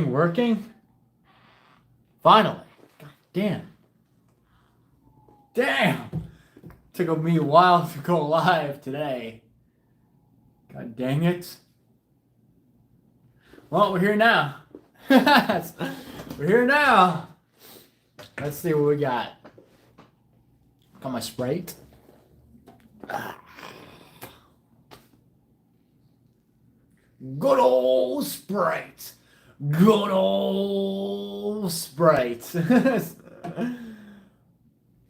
working? Finally. God damn. Damn. Took me a while to go live today. God dang it. Well, we're here now. We're here now. Let's see what we got. Got my Sprite. Good old Sprite. Good old Sprite.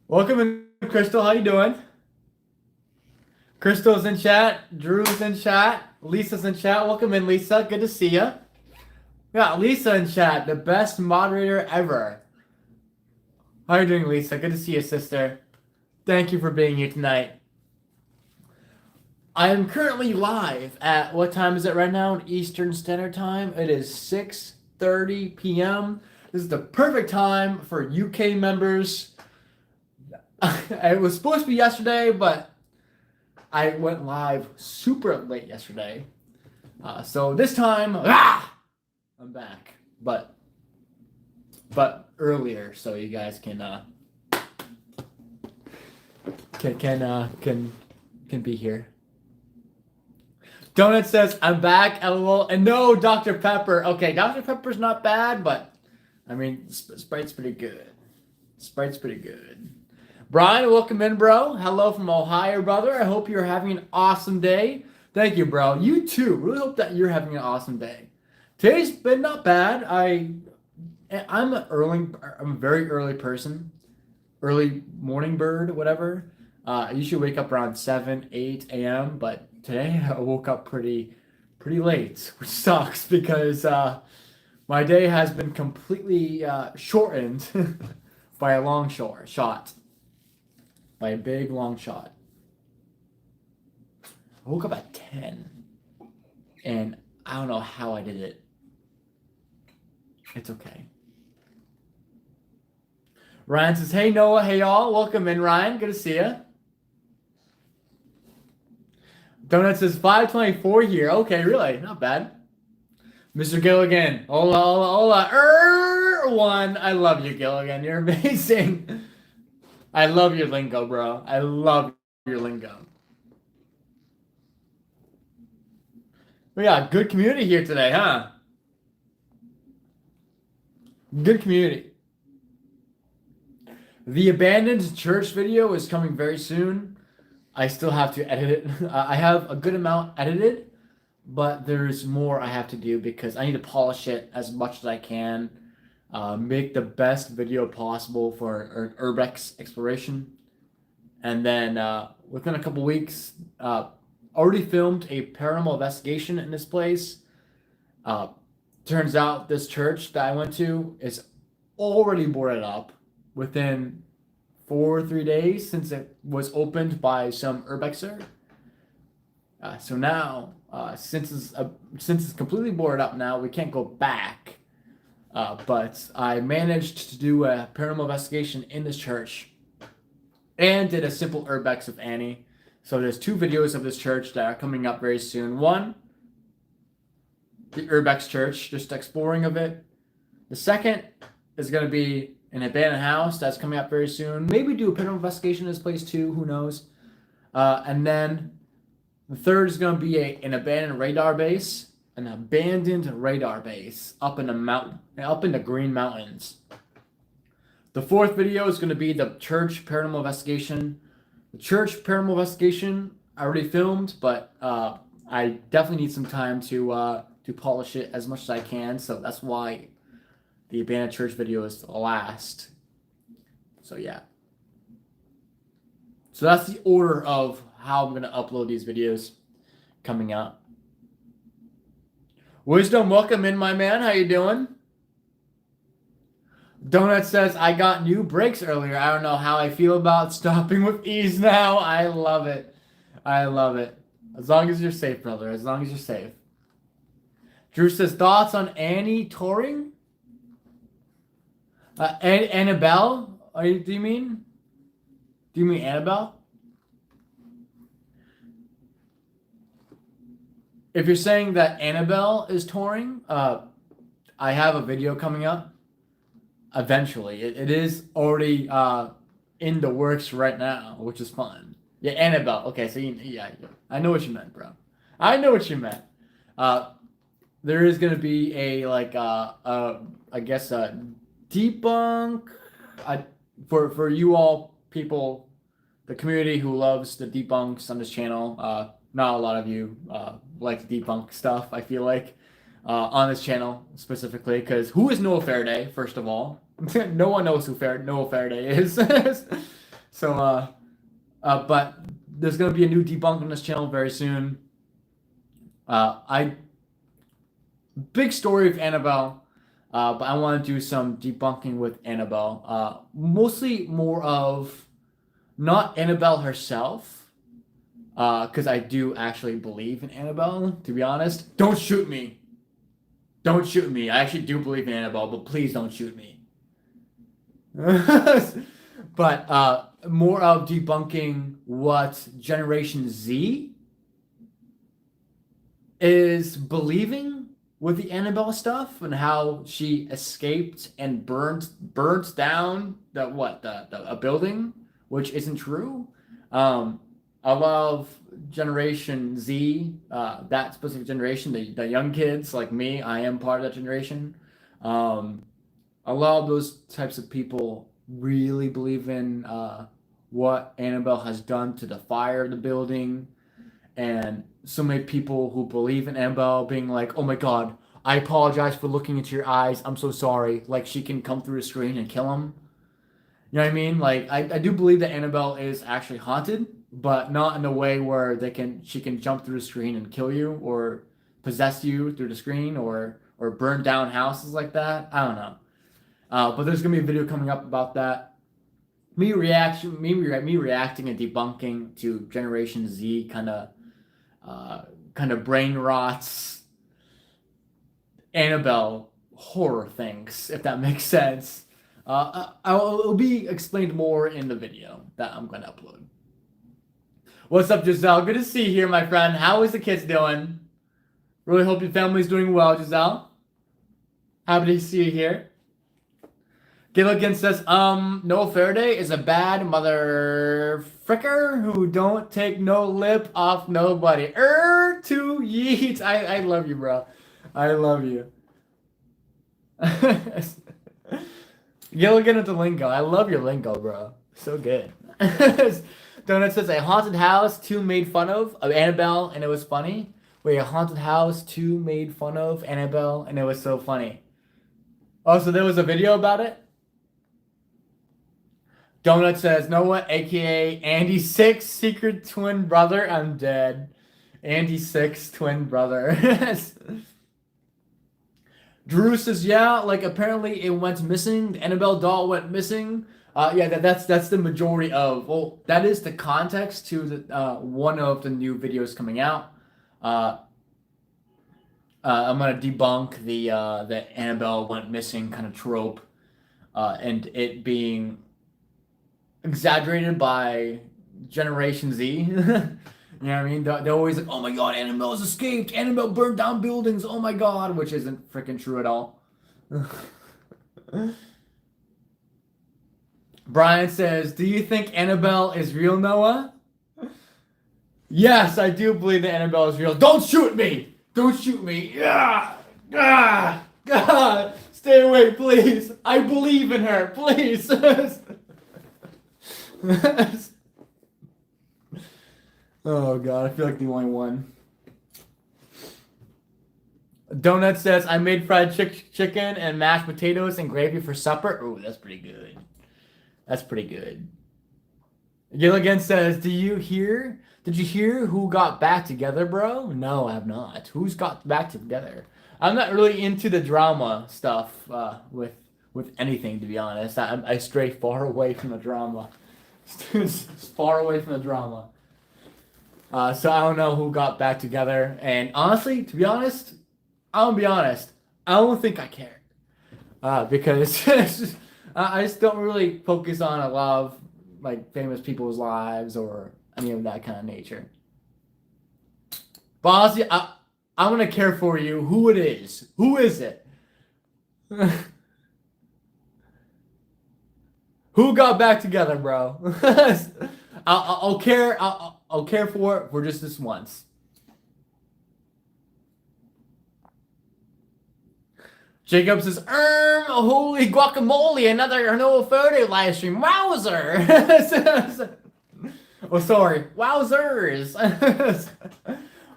Welcome in, Crystal. How you doing? Crystal's in chat. Drew's in chat. Lisa's in chat. Welcome in, Lisa. Good to see you. We got Lisa in chat. The best moderator ever. How are you doing, Lisa? Good to see you, sister. Thank you for being here tonight. I am currently live at, what time is it right now? Eastern Standard Time. It is 6:30 p.m. This is the perfect time for UK members. It was supposed to be yesterday, but I went live super late yesterday. So this time, I'm back, but earlier, so you guys can be here. Donut says, I'm back, LOL. And no, Dr. Pepper. Okay, Dr. Pepper's not bad, but, I mean, Sprite's pretty good. Sprite's pretty good. Brian, welcome in, bro. Hello from Ohio, brother. I hope you're having an awesome day. Thank you, bro. You too. Really hope that you're having an awesome day. Today's been not bad. I'm a very early person. Early morning bird, whatever. I usually wake up around 7, 8 a.m., but today I woke up pretty late, which sucks because my day has been completely shortened by a long shot. By a big long shot. I woke up at 10, and I don't know how I did it. It's okay. Ryan says, hey Noah, hey y'all. Welcome in, Ryan. Good to see you. Donut says 524 here. Okay, really? Not bad. Mr. Gilligan. Hola. One. I love you, Gilligan. You're amazing. I love your lingo, bro. I love your lingo. We got good community here today, huh? Good community. The abandoned church video is coming very soon. I still have to edit it. I have a good amount edited, but there's more I have to do because I need to polish it as much as I can. Make the best video possible for urbex exploration. And then within a couple weeks, already filmed a paranormal investigation in this place. Turns out this church that I went to is already boarded up within 4 or 3 days since it was opened by some urbexer. So now, since it's completely boarded up now, we can't go back. But I managed to do a paranormal investigation in this church and did a simple urbex of Annie. So there's 2 videos of this church that are coming up very soon. One, the urbex church, just exploring of it. The second is going to be an abandoned house that's coming up very soon. Maybe do a paranormal investigation in this place too. Who knows? And then the third is going to be an abandoned radar base. An abandoned radar base up in the Green Mountains. The 4th video is going to be the church paranormal investigation. The church paranormal investigation I already filmed, but I definitely need some time to polish it as much as I can. So that's why the abandoned church video is the last. So yeah. So that's the order of how I'm going to upload these videos coming out. Wisdom, welcome in, my man. How you doing? Donut says, I got new brakes earlier. I don't know how I feel about stopping with ease now. I love it. I love it. As long as you're safe, brother. As long as you're safe. Drew says, thoughts on Annie touring? Annabelle? Do you mean? Do you mean Annabelle? If you're saying that Annabelle is touring, I have a video coming up eventually. It is already in the works right now, which is fun. Yeah, Annabelle. Okay, so yeah, I know what you meant, bro. I know what you meant. There is gonna be a like I guess a debunk. I for you all people, the community who loves the debunks on this channel. Not a lot of you like to debunk stuff. I feel like on this channel specifically, because who is Noah Faraday? First of all, no one knows who Noah Faraday is. So but there's gonna be a new debunk on this channel very soon. I big story of Annabelle, but I want to do some debunking with Annabelle. Mostly more of not Annabelle herself, because I do actually believe in Annabelle. To be honest, don't shoot me. Don't shoot me. I actually do believe in Annabelle, but please don't shoot me. But more of debunking what Generation Z is believing with the Annabelle stuff and how she escaped and burnt down a building, which isn't true. I love Generation Z, that specific generation, the young kids like me. I am part of that generation. A lot of those types of people really believe in what Annabelle has done to the fire of the building. And so many people who believe in Annabelle being like, oh my God, I apologize for looking into your eyes. I'm so sorry. Like she can come through the screen and kill him. You know what I mean? Like I do believe that Annabelle is actually haunted, but not in a way where she can jump through the screen and kill you or possess you through the screen or burn down houses like that. I don't know. But there's gonna be a video coming up about that. Me reacting and debunking to Generation Z kind of brain rots Annabelle horror things, if that makes sense. It'll be explained more in the video that I'm going to upload. What's up, Giselle? Good to see you here, my friend. How is the kids doing? Really hope your family's doing well, Giselle. Happy to see you here. Gilligan says, Noah Faraday is a bad mother fricker who don't take no lip off nobody. To yeet. I love you, bro. I love you. Gilligan with the lingo. I love your lingo, bro. So good. Donut says, a haunted house 2 made fun of Annabelle, and it was funny. Wait, a haunted house 2 made fun of Annabelle, and it was so funny. Oh, so there was a video about it? Donut says, Noah, aka Andy 6, secret twin brother. I'm dead. Andy 6, twin brother. Drew says, yeah, like apparently it went missing. The Annabelle doll went missing. Yeah, that's the majority of. Well, that is the context to the one of the new videos coming out. I'm gonna debunk the Annabelle went missing kind of trope, and it being exaggerated by Generation Z. You know what I mean? They're always like, oh my God, Annabelle's escaped. Annabelle burned down buildings. Oh my God, which isn't freaking true at all. Brian says, do you think Annabelle is real, Noah? Yes, I do believe that Annabelle is real. Don't shoot me! Don't shoot me! Yeah! Ah! God! Stay away, please! I believe in her, please! Oh God, I feel like the only one. Donut says, I made fried chicken and mashed potatoes and gravy for supper. Ooh, that's pretty good. That's pretty good. Gilligan says, did you hear who got back together, bro? No, I have not. Who's got back together? I'm not really into the drama stuff with anything, to be honest. I stray far away from the drama. Far away from the drama. So I don't know who got back together. And honestly, to be honest, I'll be honest, I don't think I care. Because I just don't really focus on a lot of like famous people's lives or any of that kind of nature. But honestly, I'm gonna care for you. Who it is? Who is it? Who got back together, bro? I'll care. I'll care for it for just this once. Jacob says, holy guacamole, another no photo live stream. Wowzer. Oh, sorry. Wowzers.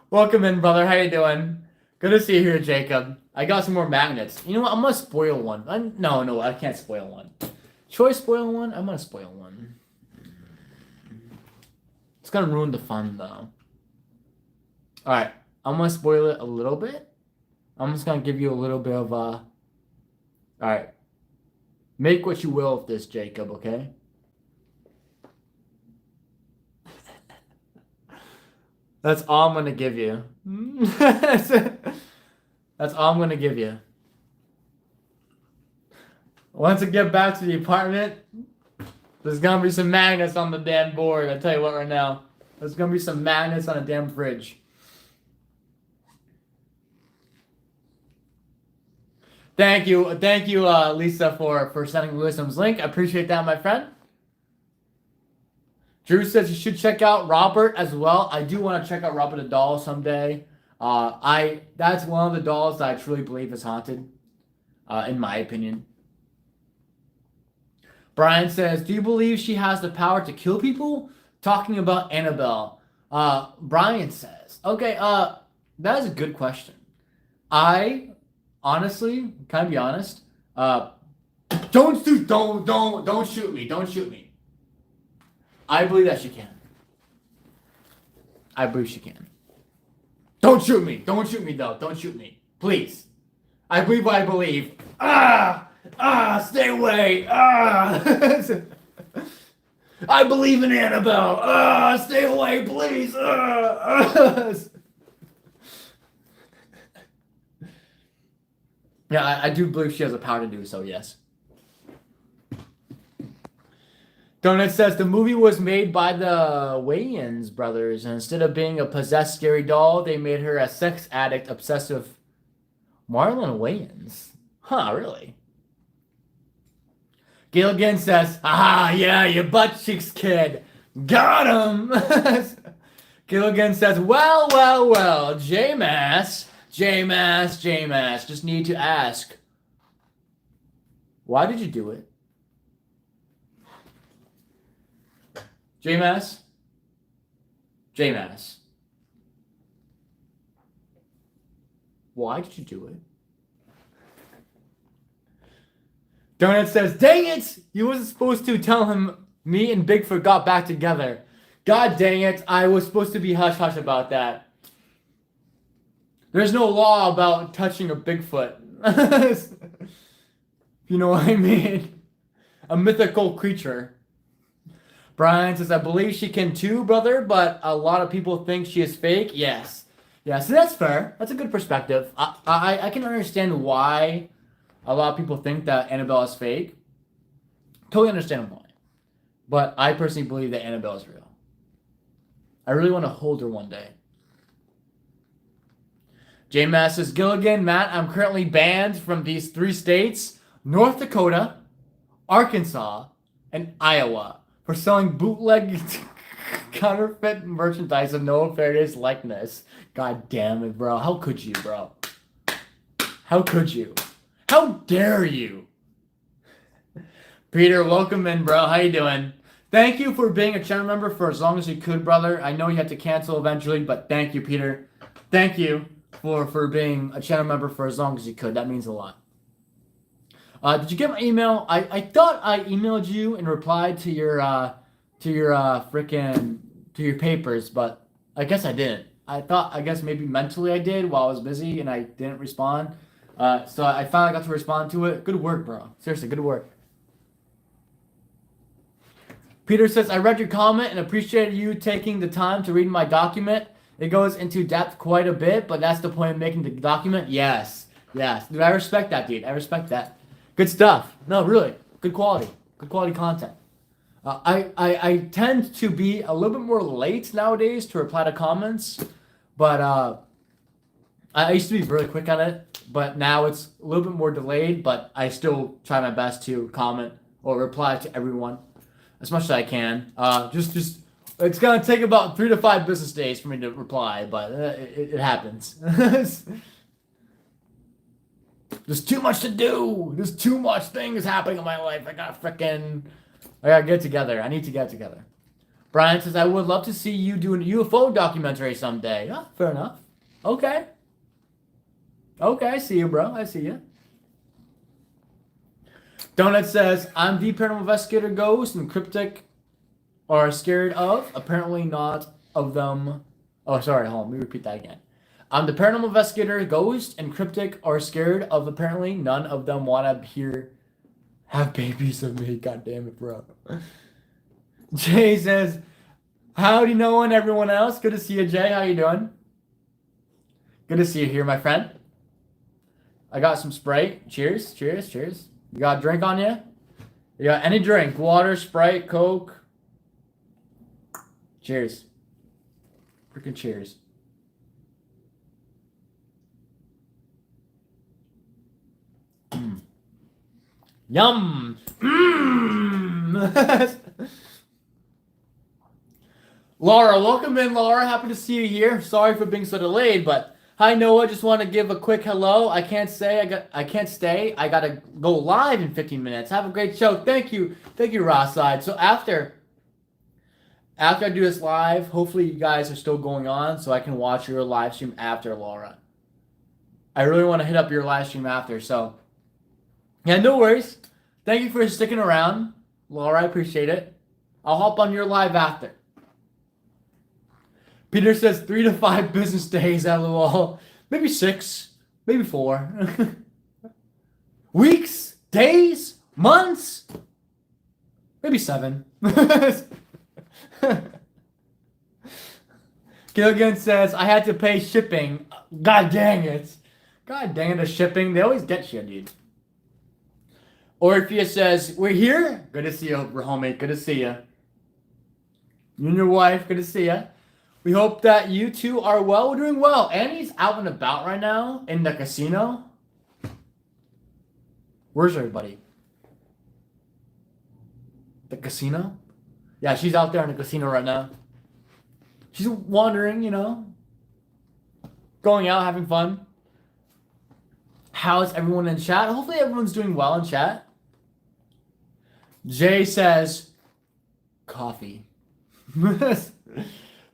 Welcome in, brother. How you doing? Good to see you here, Jacob. I got some more magnets. You know what? I'm going to spoil one. No, I can't spoil one. Should I spoil one? I'm going to spoil one. It's going to ruin the fun, though. Alright. I'm going to spoil it a little bit. I'm just going to give you a little bit of Alright. Make what you will of this, Jacob, okay? That's all I'm going to give you. That's all I'm going to give you. Once I get back to the apartment, there's going to be some magnets on the damn board. I'll tell you what right now. There's going to be some magnets on a damn fridge. Thank you, Lisa, for sending Wisdom's link. I appreciate that, my friend. Drew says you should check out Robert as well. I do want to check out Robert the doll someday. That's one of the dolls that I truly believe is haunted, in my opinion. Brian says, do you believe she has the power to kill people? Talking about Annabelle. Brian says, okay, that is a good question. Honestly, can I be honest? Don't shoot me. Don't shoot me. I believe that she can. I believe she can. Don't shoot me. Don't shoot me, though. Don't shoot me. Please. I believe what I believe. Stay away. I believe in Annabelle. Stay away, please. Yeah, I do believe she has the power to do so, yes. Donut says the movie was made by the Wayans brothers, and instead of being a possessed scary doll, they made her a sex addict, obsessive Marlon Wayans. Huh, really? Gilligan says, yeah, you butt cheeks kid. Got him! Gilligan says, well, J-Mass, just need to ask, why did you do it? J-Mass? Why did you do it? Donut says, dang it! You wasn't supposed to tell him me and Bigfoot got back together. God dang it, I was supposed to be hush-hush about that. There's no law about touching a Bigfoot. You know what I mean? A mythical creature. Brian says, I believe she can too, brother, but a lot of people think she is fake. Yes. Yeah, so that's fair. That's a good perspective. I can understand why a lot of people think that Annabelle is fake. Totally understand why. But I personally believe that Annabelle is real. I really want to hold her one day. J-Mass says, Gilligan, Matt, I'm currently banned from these 3 states, North Dakota, Arkansas, and Iowa, for selling bootleg counterfeit merchandise of Noah Faraday's likeness. God damn it, bro. How could you, bro? How could you? How dare you? Peter, welcome in, bro. How you doing? Thank you for being a channel member for as long as you could, brother. I know you had to cancel eventually, but thank you, Peter. Thank you for being a channel member for as long as you could. That means a lot. Did you get my email? I thought I emailed you and replied to your papers, but I guess I didn't. I guess maybe mentally I did while I was busy and I didn't respond. So I finally got to respond to it. Good work, bro. Seriously, good work. Peter says, I read your comment and appreciated you taking the time to read my document. It goes into depth quite a bit, but that's the point of making the document. Yes. Dude, I respect that, dude. I respect that. Good stuff. No, really. Good quality. Good quality content. I tend to be a little bit more late nowadays to reply to comments, but I used to be really quick on it, but now it's a little bit more delayed, but I still try my best to comment or reply to everyone as much as I can. Just it's gonna take about 3 to 5 business days for me to reply, but it happens. There's too much to do. There's too much things happening in my life. I gotta get together. I need to get together. Brian says, I would love to see you do a UFO documentary someday. Oh, fair enough. Okay. Okay, I see you, bro. I see you. Donut says, I'm the paranormal investigator ghost and cryptic are scared of. Apparently not of them. Oh, sorry. Hold on. Let me repeat that again. I'm the paranormal investigator ghost and cryptic are scared of. Apparently none of them want to have babies of me. God damn it, bro. Jay says, howdy Noah and everyone else. Good to see you, Jay. How you doing? Good to see you here, my friend. I got some Sprite. Cheers, cheers, cheers. You got a drink on you? You got any drink? Water, Sprite, Coke? Cheers. Freaking cheers. Yum! Mmm! Laura, welcome in, Laura. Happy to see you here. Sorry for being so delayed, but hi, Noah. Just want to give a quick hello. I can't stay. I gotta go live in 15 minutes. Have a great show. Thank you, Rosside. So after I do this live, hopefully you guys are still going on, so I can watch your live stream after, Laura. I really want to hit up your live stream after. So yeah, no worries. Thank you for sticking around, Laura. I appreciate it. I'll hop on your live after. Peter says 3 to 5 business days, lol. Maybe 6, maybe 4. Weeks, days, months, maybe 7. Gilligan says, I had to pay shipping. God dang it. God dang it, the shipping. They always get you, dude. Orpheus says, we're here. Good to see you, homie. Good to see you. You and your wife, good to see you. We hope that you two are well. We're doing well. Annie's out and about right now in the casino. Where's everybody? The casino? Yeah, she's out there in the casino right now. She's wandering, going out, having fun. How's everyone in chat? Hopefully everyone's doing well in chat. Jay says, coffee.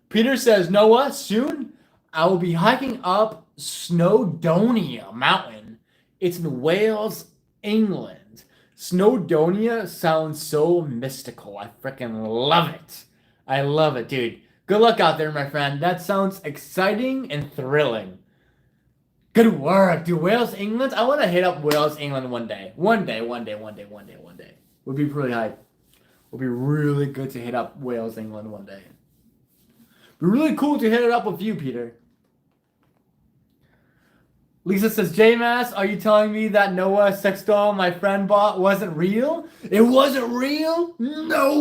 Peter says, Noah, soon I will be hiking up Snowdonia Mountain. It's in Wales, England. Snowdonia sounds so mystical. I freaking love it. I love it, dude. Good luck out there, my friend. That sounds exciting and thrilling. Good work, dude. Wales, England? I want to hit up Wales, England one day. One day. Would be pretty hype. Would be really good to hit up Wales, England one day. Be really cool to hit it up with you, Peter. Lisa says, J-Mass, are you telling me that Noah sex doll my friend bought wasn't real? It wasn't real? No!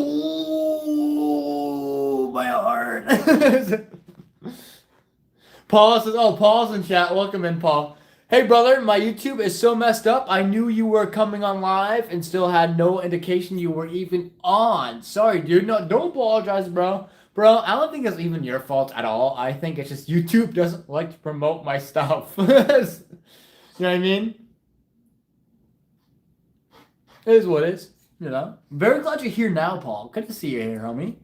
My heart. Paul says, Paul's in chat. Welcome in, Paul. Hey, brother, my YouTube is so messed up. I knew you were coming on live and still had no indication you were even on. Sorry, dude. No, don't apologize, bro. Bro, I don't think it's even your fault at all. I think it's just YouTube doesn't like to promote my stuff. You know what I mean? It is what it is, Very glad you're here now, Paul. Good to see you here, homie.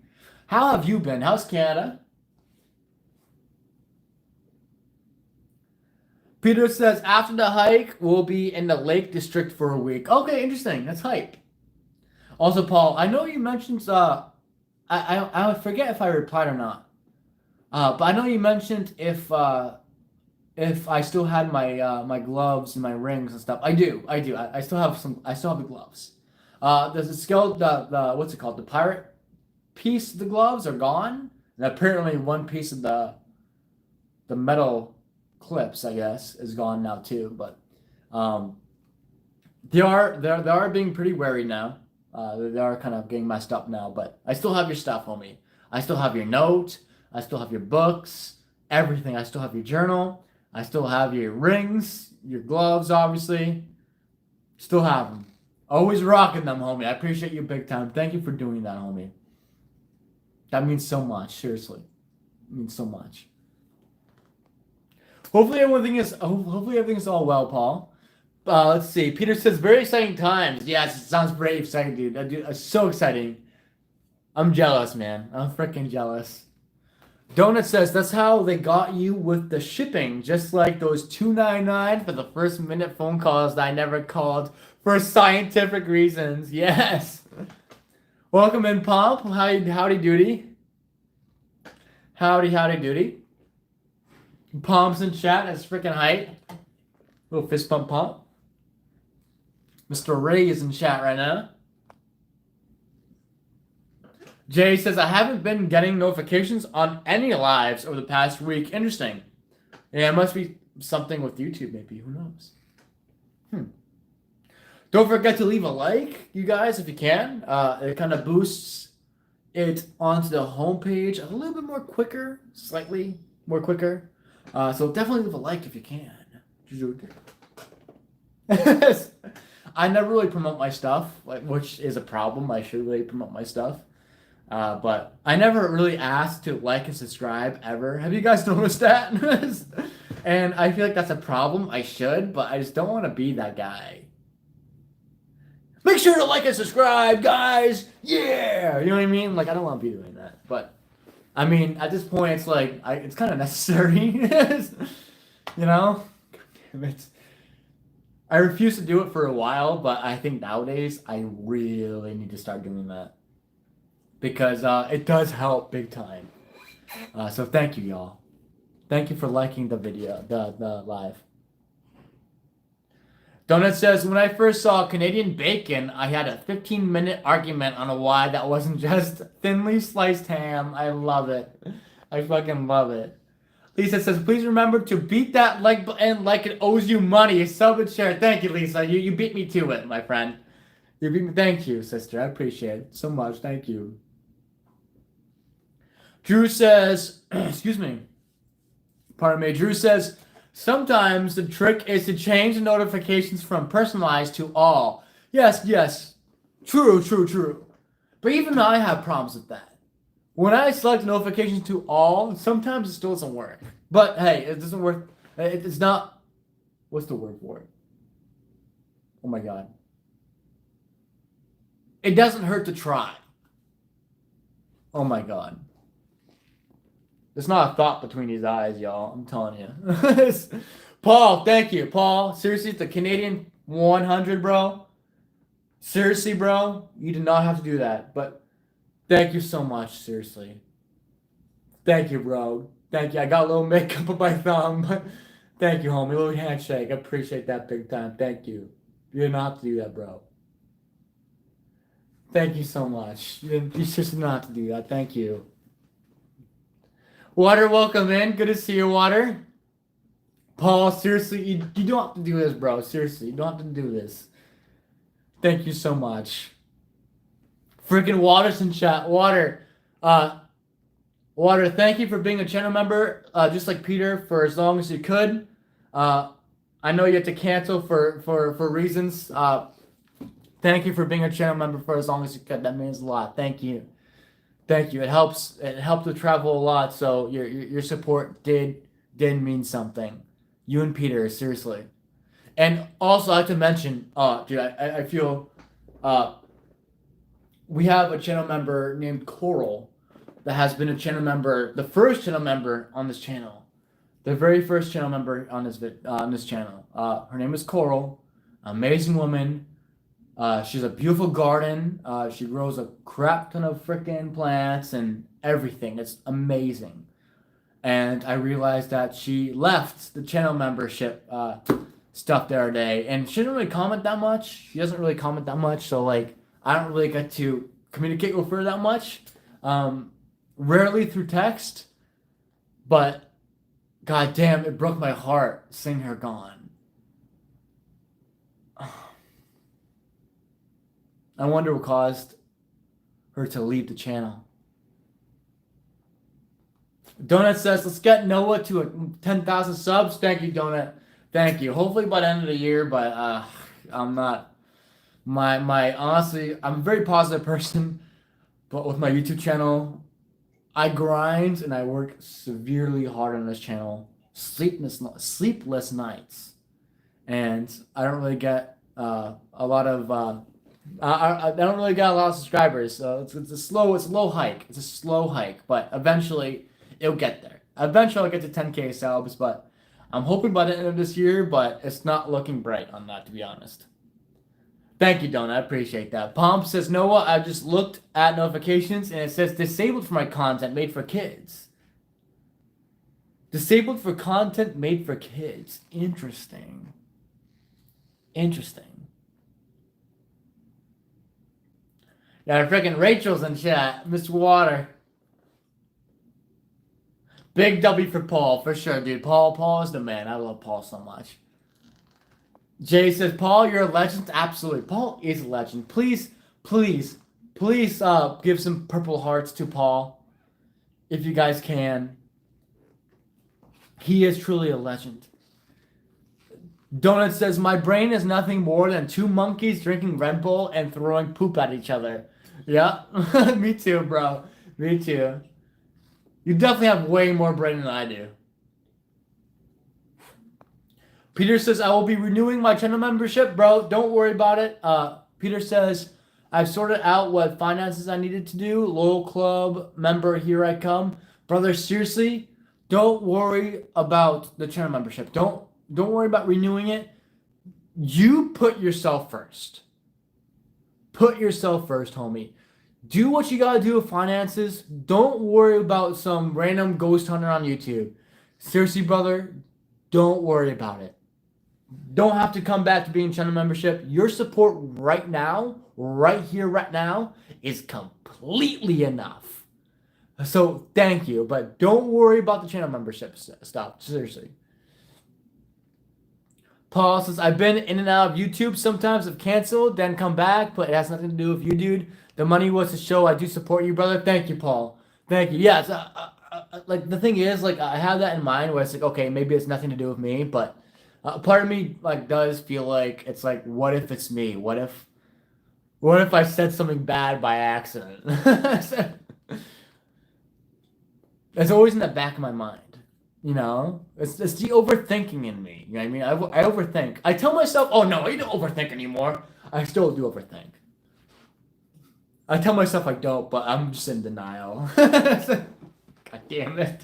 How have you been? How's Canada? Peter says, after the hike, we'll be in the Lake District for a week. Okay, interesting. That's hype. Also, Paul, I know you mentioned, I forget if I replied or not. But I know you mentioned if I still had my gloves and my rings and stuff. I do. I still have the gloves. There's a skill, the what's it called? The pirate piece of the gloves are gone. And apparently one piece of the metal clips, I guess, is gone now too. But they are being pretty wary now. They are kind of getting messed up now, but I still have your stuff, homie. I still have your note. I still have your books, everything. I still have your journal. I still have your rings, your gloves, obviously. Still have them. Always rocking them, homie. I appreciate you big time. Thank you for doing that, homie. That means so much. Seriously, it means so much. Hopefully everything's all well, Paul. Let's see. Peter says very exciting times. Yes, it sounds very exciting, dude. It's so exciting. I'm jealous, man. I'm freaking jealous. Donut says that's how they got you with the shipping, just like those $2.99 for the first minute phone calls that I never called for scientific reasons. Yes. Welcome in, Pomp. Howdy doody. Howdy doody. Pomp's in chat. That's freaking height. Little fist bump pomp. Mr. Ray is in chat right now. Jay says, I haven't been getting notifications on any lives over the past week. Interesting. Yeah, it must be something with YouTube, maybe. Who knows? Don't forget to leave a like, you guys, if you can. It kind of boosts it onto the homepage a little bit more quicker, slightly more quicker. So definitely leave a like if you can. I never really promote my stuff, which is a problem. I should really promote my stuff. But I never really asked to like and subscribe ever. Have you guys noticed that? And I feel like that's a problem. I should, but I just don't want to be that guy. Make sure to like and subscribe, guys. Yeah, you know what I mean? Like, I don't want to be doing that. But I mean, at this point, it's like it's kind of necessary. You know? I refused to do it for a while, but I think nowadays I really need to start doing that. Because it does help big time. So thank you, y'all. Thank you for liking the video, the live. Donut says, when I first saw Canadian bacon, I had a 15-minute argument on why that wasn't just thinly sliced ham. I love it. I fucking love it. Lisa says, please remember to beat that like button like it owes you money. Sub and share. Thank you, Lisa. You beat me to it, my friend. You beat me. Thank you, sister. I appreciate it so much. Thank you. Drew says, excuse me. Pardon me. Drew says, sometimes the trick is to change the notifications from personalized to all. Yes. True. But even I have problems with that. When I select notifications to all, sometimes it still doesn't work. But hey, it doesn't work. It's not. What's the word for it? Oh my God. It doesn't hurt to try. Oh my God. There's not a thought between these eyes, y'all. I'm telling you. Paul, thank you. Paul, seriously, it's the Canadian 100, bro. Seriously, bro. You did not have to do that. But thank you so much, seriously. Thank you, bro. Thank you. I got a little makeup on my thumb. But thank you, homie. A little handshake. I appreciate that big time. Thank you. You didn't have to do that, bro. Thank you so much. You just did not have to do that. Thank you. Water, welcome in. Good to see you, Water. Paul, seriously, you don't have to do this, bro. Seriously, you don't have to do this. Thank you so much. Freaking Water's in chat. Water, thank you for being a channel member, just like Peter, for as long as you could. I know you had to cancel for reasons. Thank you for being a channel member for as long as you could. That means a lot. Thank you. Thank you. It helps with travel a lot, so your support did mean something. You and Peter, seriously. And also I have to mention, dude, I feel we have a channel member named Coral that has been a channel member, the first channel member on this channel. The very first channel member on this channel. Her name is Coral. Amazing woman. She's a beautiful garden. She grows a crap ton of freaking plants and everything. It's amazing. And I realized that she left the channel membership stuff the other day, and she didn't really comment that much. She doesn't really comment that much, so like I don't really get to communicate with her that much. Rarely through text, but god damn, it broke my heart seeing her gone. I wonder what caused her to leave the channel. Donut says, let's get Noah to 10,000 subs. Thank you, Donut. Thank you. Hopefully by the end of the year, but I'm not. My honestly, I'm a very positive person, but with my YouTube channel, I grind and I work severely hard on this channel. Sleepless nights, and I don't really get a lot of. I don't really get a lot of subscribers, so it's a low hike. It's a slow hike, but eventually it'll get there. Eventually I'll get to 10K subs, but I'm hoping by the end of this year, but it's not looking bright on that, to be honest. Thank you, Don. I appreciate that. Pomp says, Noah, I just looked at notifications and it says disabled for my content made for kids. Disabled for content made for kids. Interesting. Interesting. Yeah, freaking Rachel's in chat. Mr. Water. Big W for Paul, for sure, dude. Paul is the man. I love Paul so much. Jay says, Paul, you're a legend. Absolutely. Paul is a legend. Please give some purple hearts to Paul. If you guys can. He is truly a legend. Donut says, my brain is nothing more than two monkeys drinking Red Bull and throwing poop at each other. Yeah, me too, bro. Me too. You definitely have way more brain than I do. Peter says, I will be renewing my channel membership, bro. Don't worry about it. Peter says, I've sorted out what finances I needed to do. Loyal club member, here I come. Brother, seriously, don't worry about the channel membership. Don't worry about renewing it. You put yourself first. Put yourself first, homie. Do what you gotta do with finances. Don't worry about some random ghost hunter on YouTube. Seriously, brother, don't worry about it. Don't have to come back to being channel membership. Your support right now, right here, right now, is completely enough. So thank you, but don't worry about the channel membership stuff. Seriously. Paul says, I've been in and out of YouTube. Sometimes I've canceled, then come back, but it has nothing to do with you, dude. The money was to show I do support you, brother. Thank you, Paul. Thank you. Yeah, like the thing is, like I have that in mind where it's like, okay, maybe it's nothing to do with me, but part of me like does feel like it's like, what if it's me? What if I said something bad by accident? It's always in the back of my mind. You know, it's the overthinking in me. You know what I mean? I overthink. I tell myself, oh no, you don't overthink anymore. I still do overthink. I tell myself I don't, but I'm just in denial. God damn it.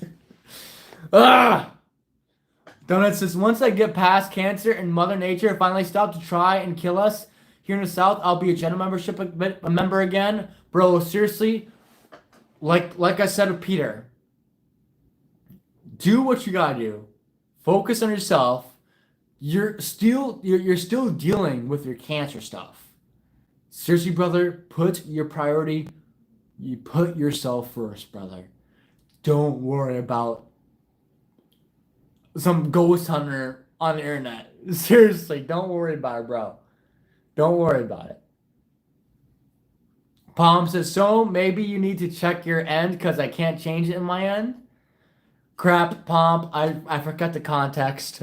Ah! Donut says, once I get past cancer and Mother Nature finally stop to try and kill us here in the South, I'll be a general membership a member again. Bro, seriously, like I said with Peter, do what you gotta do. Focus on yourself. You're still dealing with your cancer stuff. Seriously, brother, put your priority. You put yourself first, brother. Don't worry about some ghost hunter on the internet. Seriously, don't worry about it, bro. Don't worry about it. Palm says, so maybe you need to check your end because I can't change it in my end. Crap, Pomp. I forgot the context.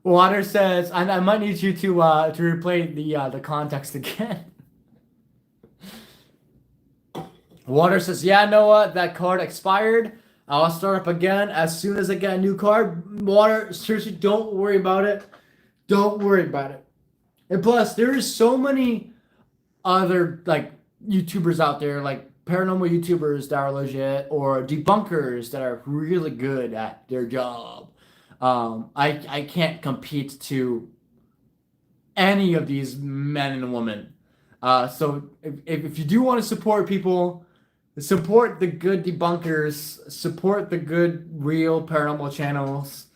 Water says, I might need you to replay the context again. Water says, yeah, Noah, that card expired. I'll start up again as soon as I get a new card. Water, seriously, don't worry about it. Don't worry about it. And plus, there is so many other like YouTubers out there, like paranormal YouTubers that are legit, or debunkers that are really good at their job. I can't compete to any of these men and women. So if you do want to support people, support the good debunkers, support the good real paranormal channels.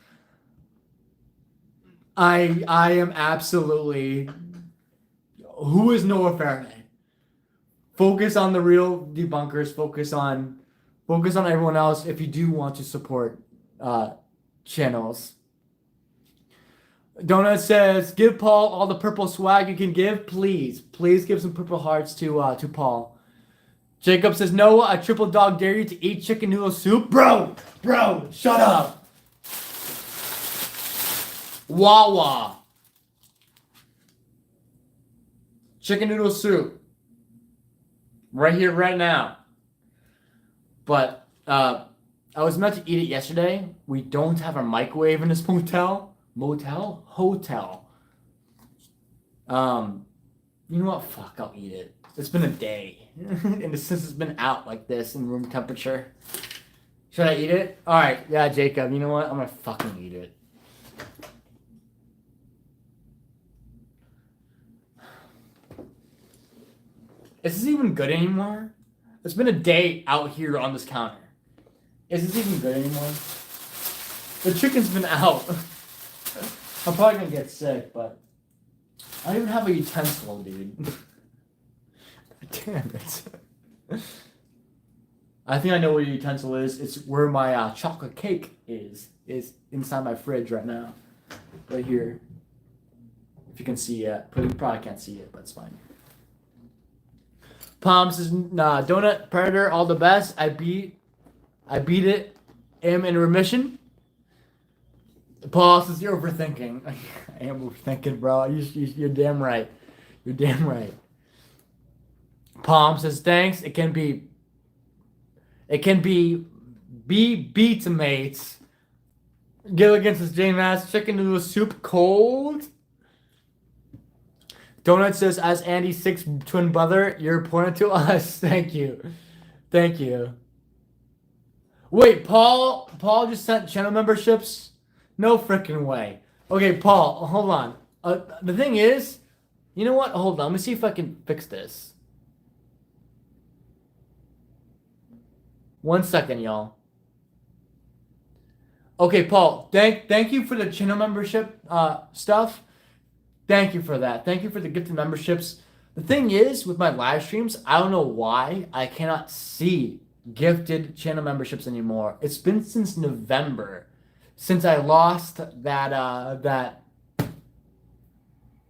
I am absolutely. Who is Noah Faraday? Focus on the real debunkers. Focus on everyone else if you do want to support channels. Donut says, give Paul all the purple swag you can give, please. Please give some purple hearts to Paul. Jacob says, no, I triple dog dare you to eat chicken noodle soup. Bro, shut up. Wawa. Chicken noodle soup. Right here, right now. But I was meant to eat it yesterday. We don't have a microwave in this hotel. You know what? Fuck, I'll eat it. It's been a day. And since it's been out like this in room temperature. Should I eat it? Alright, yeah, Jacob, you know what? I'm gonna fucking eat it. Is this even good anymore? It's been a day out here on this counter. Is this even good anymore? The chicken's been out. I'm probably gonna get sick, but I don't even have a utensil, dude. Damn it. I think I know where your utensil is. It's where my chocolate cake is. Is inside my fridge right now. Right here. If you can see it. You probably can't see it, but it's fine. Palm says, nah, Donut Predator, all the best. I beat it. Am in remission. Paul says, you're overthinking. I am overthinking, bro. You're damn right. You're damn right. Palm says, thanks. It can be Beatmates. Gilligan says, J-Mass, chicken noodle soup cold. Donut says, as Andy's sixth twin brother, you're important to us. Thank you. Thank you. Wait, Paul just sent channel memberships? No freaking way. Okay, Paul, hold on. The thing is, you know what? Hold on. Let me see if I can fix this. 1 second, y'all. Okay, Paul, thank you for the channel membership stuff. Thank you for that. Thank you for the gifted memberships. The thing is, with my live streams, I don't know why I cannot see gifted channel memberships anymore. It's been since November, since I lost that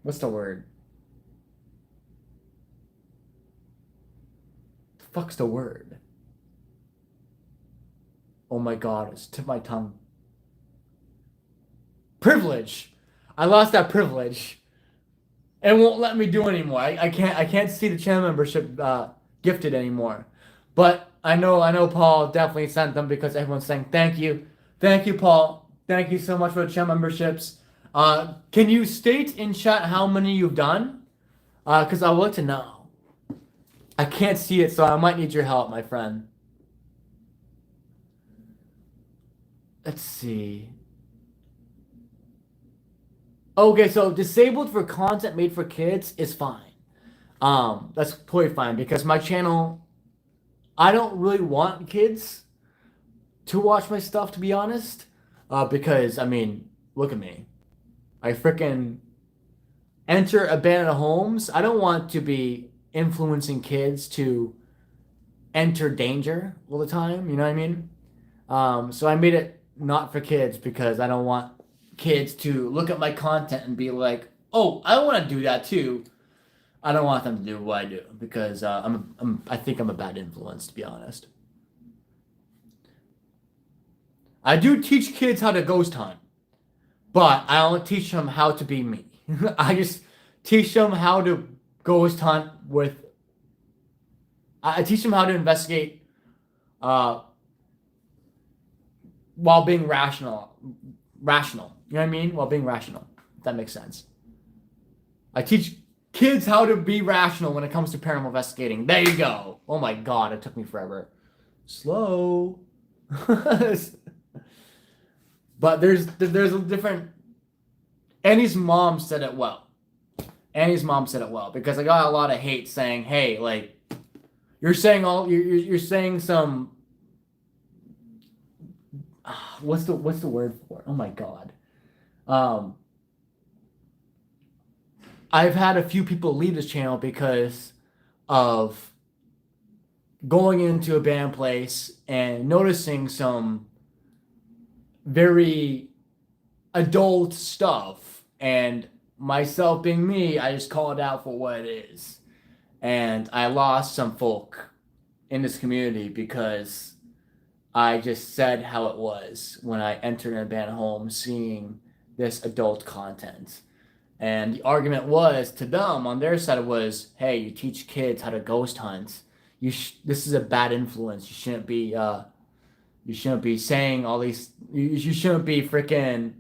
what's the word? The fuck's the word? Oh my god, it's tip my tongue. Privilege. I lost that privilege. It won't let me do anymore. I can't see the channel membership gifted anymore. But I know Paul definitely sent them because everyone's saying thank you. Thank you, Paul. Thank you so much for the channel memberships. Can you state in chat how many you've done? Because I would like to know. I can't see it, so I might need your help, my friend. Let's see. Okay, so disabled for content made for kids is fine. That's totally fine because my channel, I don't really want kids to watch my stuff, to be honest. Because, I mean, look at me. I freaking enter abandoned homes. I don't want to be influencing kids to enter danger all the time. You know what I mean? So I made it not for kids because I don't want kids to look at my content and be like, oh, I want to do that too. I don't want them to do what I do because I think I'm a bad influence, to be honest. I do teach kids how to ghost hunt, but I don't teach them how to be me. I just teach them how to ghost hunt with. I teach them how to investigate while being rational. You know what I mean? While being rational. If that makes sense. I teach kids how to be rational when it comes to paranormal investigating. There you go. Oh my god, it took me forever. Slow. But there's a different. Annie's mom said it well. Because I got a lot of hate saying, "Hey, like, you're saying some." What's the word for it? Oh my god. I've had a few people leave this channel because of going into a band place and noticing some very adult stuff, and myself being me, I just call it out for what it is. And I lost some folk in this community because I just said how it was when I entered an abandoned home seeing this adult content. And the argument was to them on their side was, hey, you teach kids how to ghost hunt. This is a bad influence. You shouldn't be saying all these. You shouldn't be freaking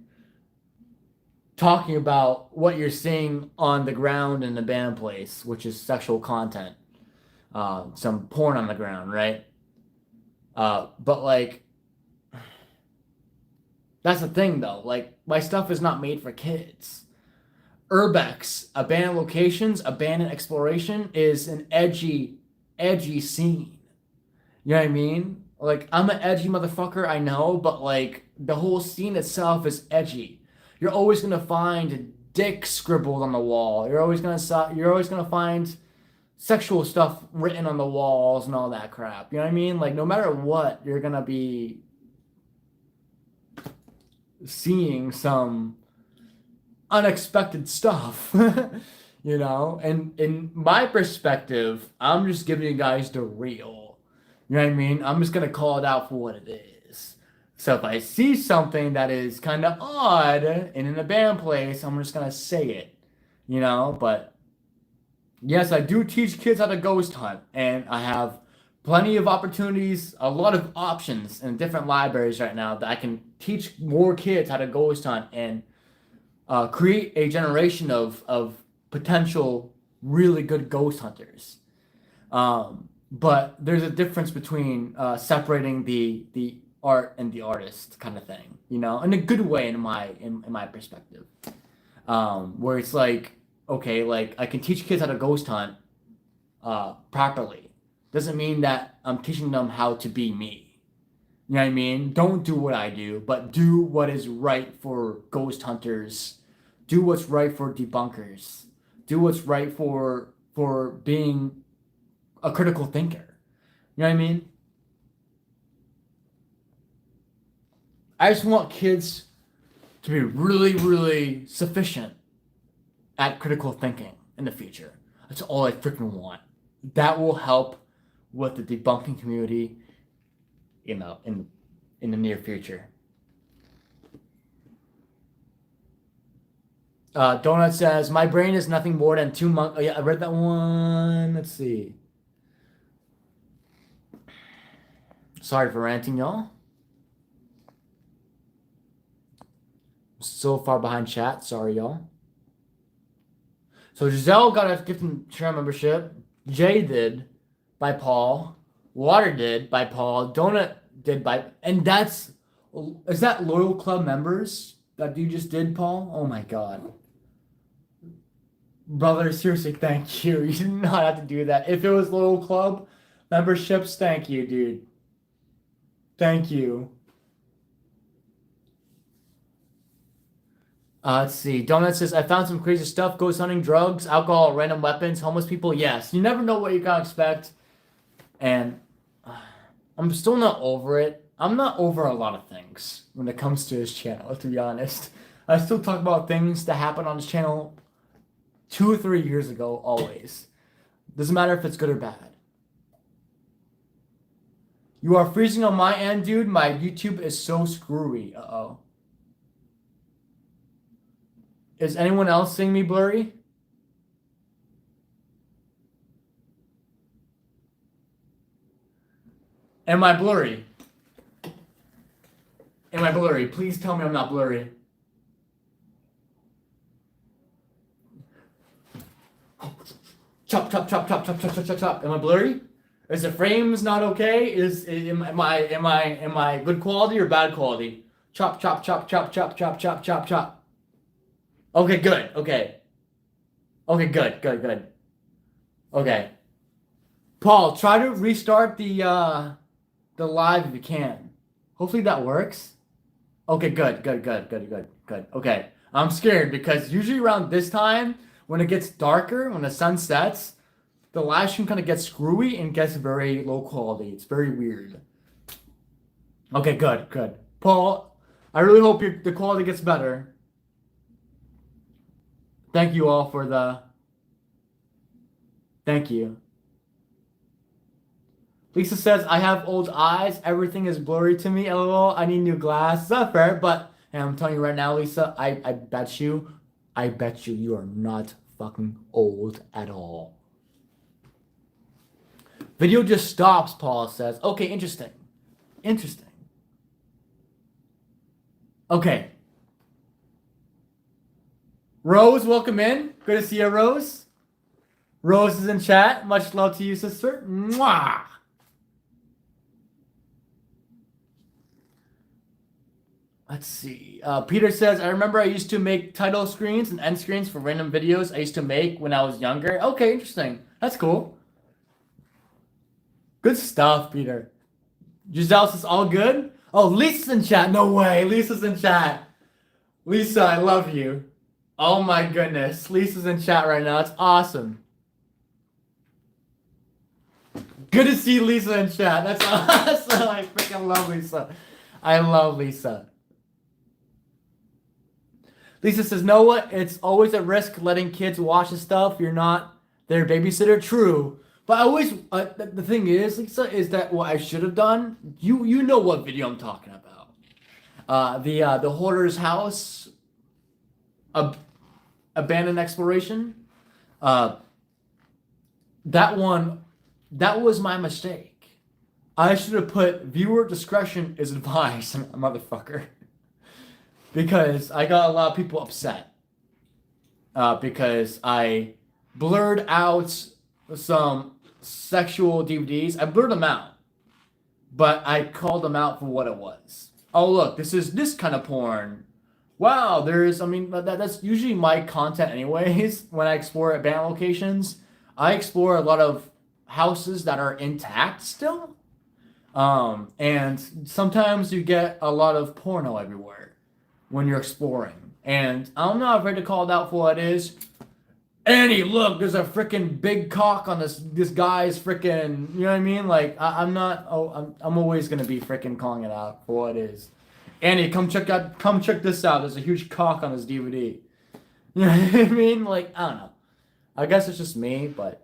talking about what you're seeing on the ground in the band place, which is sexual content, some porn on the ground, right? But like, that's the thing though. Like, my stuff is not made for kids. Urbex, abandoned locations, abandoned exploration is an edgy scene. You know what I mean? Like, I'm an edgy motherfucker, I know, but like, the whole scene itself is edgy. You're always gonna find dick scribbled on the wall. You're always gonna find sexual stuff written on the walls and all that crap. You know what I mean? Like, no matter what, you're gonna be seeing some unexpected stuff. You know? And in my perspective, I'm just giving you guys the real. You know what I mean? I'm just gonna call it out for what it is. So if I see something that is kind of odd and in a band place, I'm just gonna say it. You know? But yes, I do teach kids how to ghost hunt, and I have plenty of opportunities, a lot of options in different libraries right now that I can teach more kids how to ghost hunt and create a generation of potential really good ghost hunters. But there's a difference between separating the art and the artist kind of thing, you know, in a good way in my perspective. Where it's like, okay, like I can teach kids how to ghost hunt properly. Doesn't mean that I'm teaching them how to be me. You know what I mean? Don't do what I do, but do what is right for ghost hunters. Do what's right for debunkers. Do what's right for being a critical thinker. You know what I mean? I just want kids to be really, really sufficient at critical thinking in the future. That's all I freaking want. That will help with the debunking community, you know, in the near future. Donut says, my brain is nothing more than 2 months. Oh, yeah, I read that one. Let's see. Sorry for ranting, y'all. So far behind chat. Sorry, y'all. So Giselle got a gift and share membership. Jay did by Paul. Water did by Paul. Donut did by... And that's... Is that Loyal Club members that you just did, Paul? Oh my god. Brother, seriously, thank you. You did not have to do that. If it was Loyal Club memberships, thank you, dude. Thank you. Let's see. Donut says, I found some crazy stuff. Ghost hunting, drugs, alcohol, random weapons, homeless people. Yes. You never know what you can expect. And I'm still not over it. I'm not over a lot of things when it comes to his channel, to be honest. I still talk about things that happened on his channel 2 or 3 years ago, always. Doesn't matter if it's good or bad. You are freezing on my end, dude. My YouTube is so screwy. Uh-oh. Is anyone else seeing me blurry? Am I blurry? Am I blurry? Please tell me I'm not blurry. Chop, chop, chop, chop, chop, chop, chop, chop, chop. Am I blurry? Is the frames not okay? Am I good quality or bad quality? Chop, chop, chop, chop, chop, chop, chop, chop, chop. Okay, good. Okay. Okay, good, good, good. Okay. Paul, try to restart the live if you can. Hopefully that works. Okay, good, good, good, good, good, good. Okay. I'm scared because usually around this time, when it gets darker, when the sun sets, the live stream kind of gets screwy and gets very low quality. It's very weird. Okay, good, good. Paul, I really hope the quality gets better. Thank you all for the... Thank you. Lisa says, I have old eyes. Everything is blurry to me. LOL. I need new glasses. Not fair, but and I'm telling you right now, Lisa, I bet you, you are not fucking old at all. Video just stops, Paul says. Okay, interesting. Interesting. Okay. Rose, welcome in. Good to see you, Rose. Rose is in chat. Much love to you, sister. Mwah! Let's see. Peter says, I remember I used to make title screens and end screens for random videos I used to make when I was younger. Okay, interesting. That's cool. Good stuff, Peter. Giselle says, all good? Oh, Lisa's in chat. No way. Lisa's in chat. Lisa, I love you. Oh my goodness. Lisa's in chat right now. It's awesome. Good to see Lisa in chat. That's awesome. I freaking love Lisa. I love Lisa. Lisa says, Noah, it's always a risk letting kids watch the stuff. You're not their babysitter. True. But I always, the thing is, Lisa, is that what I should have done, you know what video I'm talking about. The hoarder's house, abandoned exploration. That one, that was my mistake. I should have put viewer discretion is advised, motherfucker. Because I got a lot of people upset. Because I blurred out some sexual DVDs. I blurred them out. But I called them out for what it was. Oh, look, this is this kind of porn. Wow, that's usually my content anyways. When I explore abandoned locations, I explore a lot of houses that are intact still. And sometimes you get a lot of porno everywhere when you're exploring. And I'm not afraid to call it out for what it is. Annie, look, there's a freaking big cock on this guy's freaking, you know what I mean? Like, I'm always gonna be freaking calling it out for what it is. Annie, come check this out. There's a huge cock on this DVD. You know what I mean? Like, I don't know. I guess it's just me, but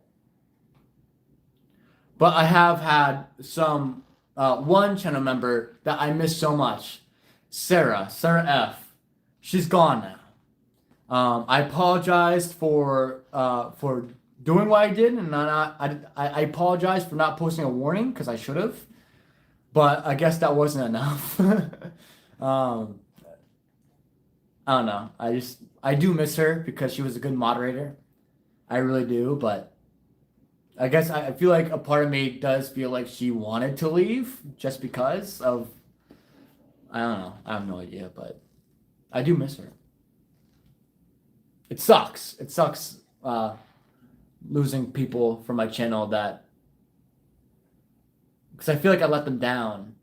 I have had some one channel member that I miss so much. Sarah F. She's gone now. I apologized for doing what I did, and I apologize for not posting a warning because I should have, but I guess that wasn't enough. I don't know. I do miss her because she was a good moderator. I really do, but I guess I feel like a part of me does feel like she wanted to leave just because of, I don't know. I have no idea, but I do miss her. It sucks. It sucks losing people from my channel because I feel like I let them down.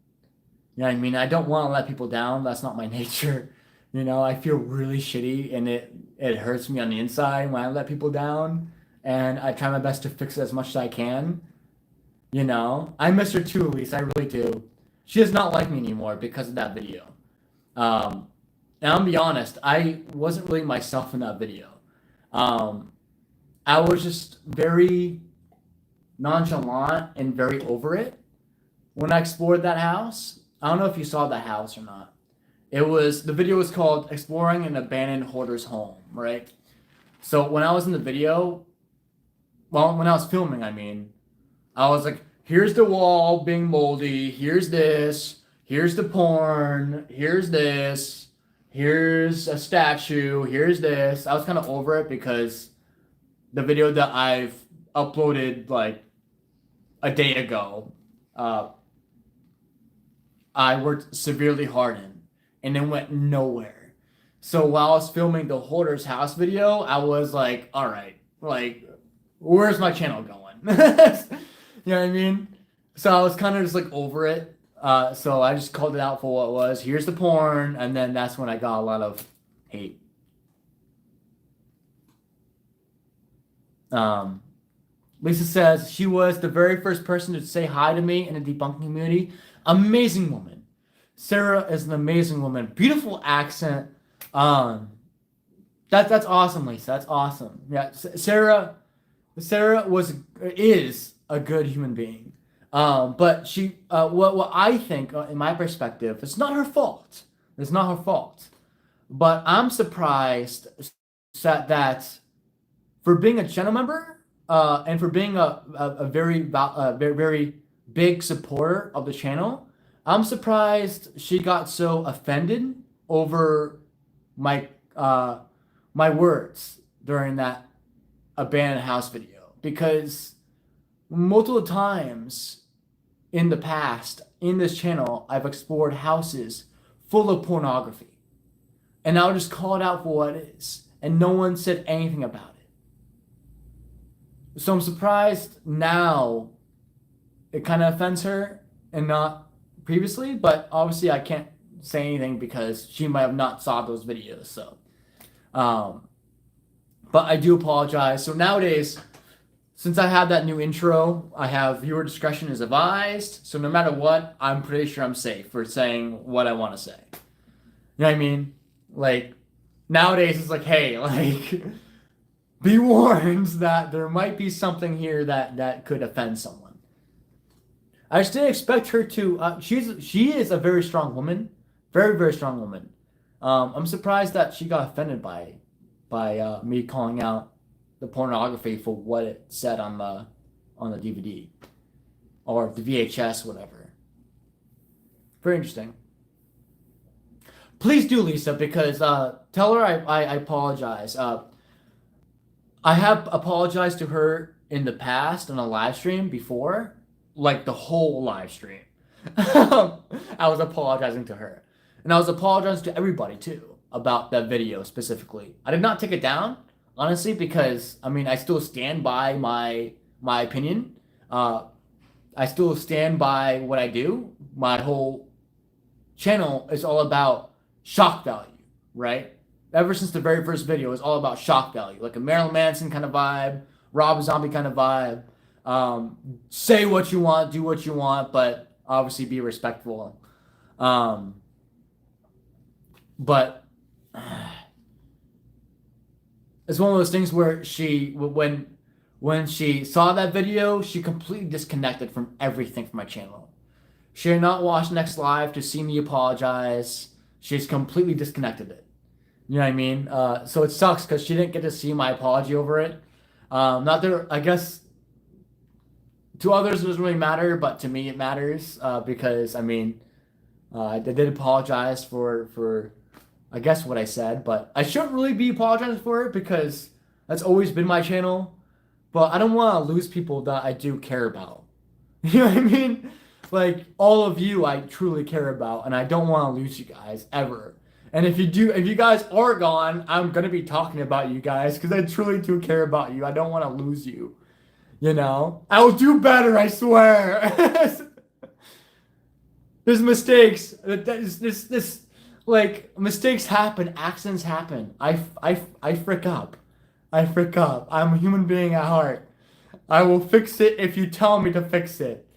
You know what I mean? I don't want to let people down. That's not my nature. You know, I feel really shitty and it hurts me on the inside when I let people down. And I try my best to fix it as much as I can. You know? I miss her too, Elise. I really do. She does not like me anymore because of that video. And I'll be honest, I wasn't really myself in that video. I was just very nonchalant and very over it when I explored that house. I don't know if you saw that house or not. The video was called Exploring an Abandoned Hoarder's Home, right? So when I was in the video, well, when I was filming, I was like, here's the wall being moldy, here's this, here's the porn, here's this, here's a statue, here's this. I was kind of over it because the video that I've uploaded like a day ago, I worked severely hard in, and it went nowhere. So while I was filming the Hoarder's House video, I was like, all right, like, where's my channel going? You know what I mean? So I was kind of just like over it. So I just called it out for what it was. Here's the porn, and then that's when I got a lot of hate. Lisa says she was the very first person to say hi to me in the debunking community. Amazing woman. Sarah is an amazing woman. Beautiful accent. That's awesome, Lisa. That's awesome. Yeah, Sarah is a good human being. But she, what I think, in my perspective, it's not her fault. It's not her fault. But I'm surprised that for being a channel member, and for being a very, very big supporter of the channel, I'm surprised she got so offended over my my words during that abandoned house video, because multiple times in the past in this channel I've explored houses full of pornography, and I'll just call it out for what it is, and no one said anything about it. So I'm surprised now it kind of offends her and not previously, but obviously I can't say anything because she might have not saw those videos. So but I do apologize. So nowadays, since I have that new intro, I have viewer discretion is advised. So no matter what, I'm pretty sure I'm safe for saying what I want to say. You know what I mean? Like, nowadays it's like, hey, like, be warned that there might be something here that could offend someone. I just didn't expect her to. She is a very strong woman, very, very strong woman. I'm surprised that she got offended by me calling out the pornography for what it said on the DVD or the VHS, whatever. Very interesting. Please do, Lisa, because tell her I apologize. I have apologized to her in the past on a live stream before, like the whole live stream. I was apologizing to her, and I was apologizing to everybody too about that video specifically. I did not take it down, honestly, because I mean I still stand by my opinion. I still stand by what I do. My whole channel is all about shock value, right? Ever since the very first video, it's all about shock value, like a Marilyn Manson kind of vibe, Rob Zombie kind of vibe. Say what you want, do what you want, but obviously be respectful. But it's one of those things where when she saw that video, she completely disconnected from everything from my channel. She did not watch next live to see me apologize. She's completely disconnected it. You know what I mean? So it sucks because she didn't get to see my apology over it. Not that, I guess, to others it doesn't really matter, but to me it matters, because I mean, I did apologize for I guess what I said, but I shouldn't really be apologizing for it because that's always been my channel. But I don't want to lose people that I do care about. You know what I mean? Like, all of you I truly care about, and I don't want to lose you guys ever. And if you guys are gone, I'm gonna be talking about you guys because I truly do care about you. I don't want to lose you. You know, I will do better. I swear. There's mistakes. This like mistakes happen. Accidents happen. I frick up. I frick up. I'm a human being at heart. I will fix it if you tell me to fix it.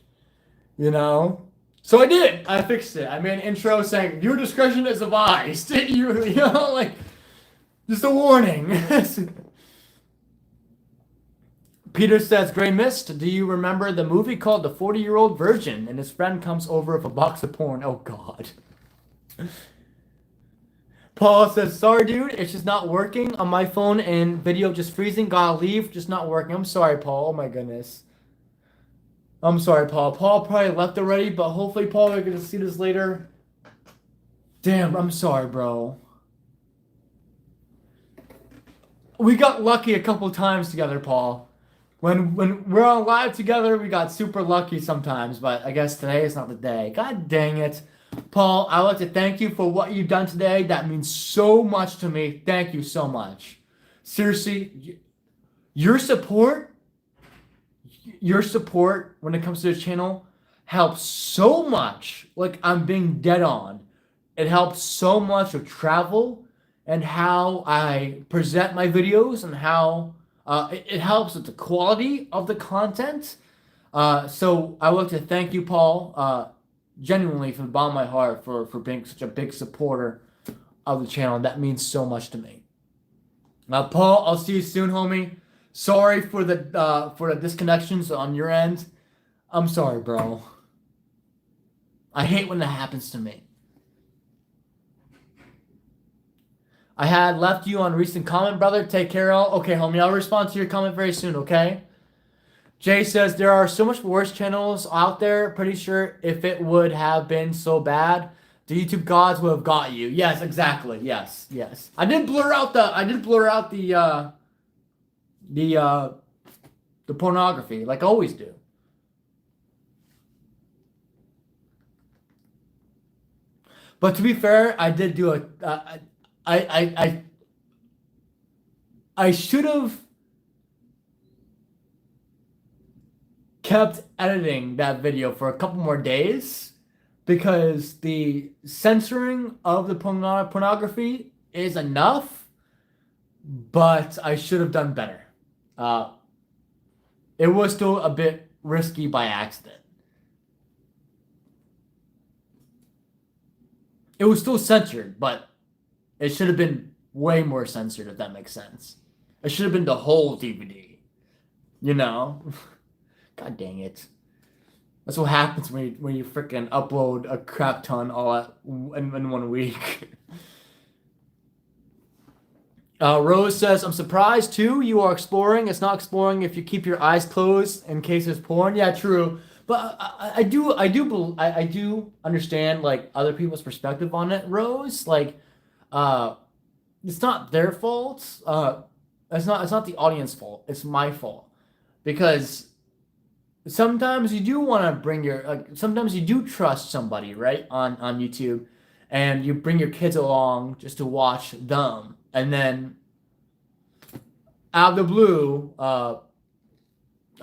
You know. So I did. I fixed it. I made an intro saying your discretion is advised. You know, like, just a warning. Peter says, Gray Mist, do you remember the movie called The 40-Year-Old Virgin? And his friend comes over with a box of porn. Oh, God. Paul says, sorry, dude. It's just not working on my phone and video just freezing. Gotta leave. Just not working. I'm sorry, Paul. Oh, my goodness. I'm sorry, Paul. Paul probably left already, but hopefully, Paul, you're going to see this later. Damn, I'm sorry, bro. We got lucky a couple times together, Paul. When we're on live together, we got super lucky sometimes, but I guess today is not the day. God dang it. Paul, I'd like to thank you for what you've done today. That means so much to me. Thank you so much. Seriously, your support when it comes to the channel helps so much. Like, I'm being dead on. It helps so much with travel and how I present my videos and how it helps with the quality of the content. So I would like to thank you, Paul, genuinely from the bottom of my heart for being such a big supporter of the channel. That means so much to me. Paul, I'll see you soon, homie. Sorry for the disconnections on your end. I'm sorry, bro. I hate when that happens to me. I had left you on recent comment, brother. Take care, all. Okay, homie. I'll respond to your comment very soon, okay? Jay says, there are so much worse channels out there. Pretty sure if it would have been so bad, the YouTube gods would have got you. Yes, exactly. Yes, yes. I did blur out the uh the pornography, like I always do. But to be fair, I did do a I I I I should have kept editing that video for a couple more days because the censoring of the pornography is enough, but I should have done better. Uh, it was still a bit risky by accident. It was still censored, but it should have been way more censored, if that makes sense. It should have been the whole DVD. You know? God dang it. That's what happens when you freaking upload a crap ton in 1 week. Rose says, I'm surprised too. You are exploring. It's not exploring if you keep your eyes closed in case there's porn. Yeah, true. But I do understand like other people's perspective on it, Rose. Like, uh, it's not their fault. It's not the audience fault. It's my fault because sometimes you do want to bring your sometimes you do trust somebody, right, on YouTube, and you bring your kids along just to watch them, and then out of the blue, I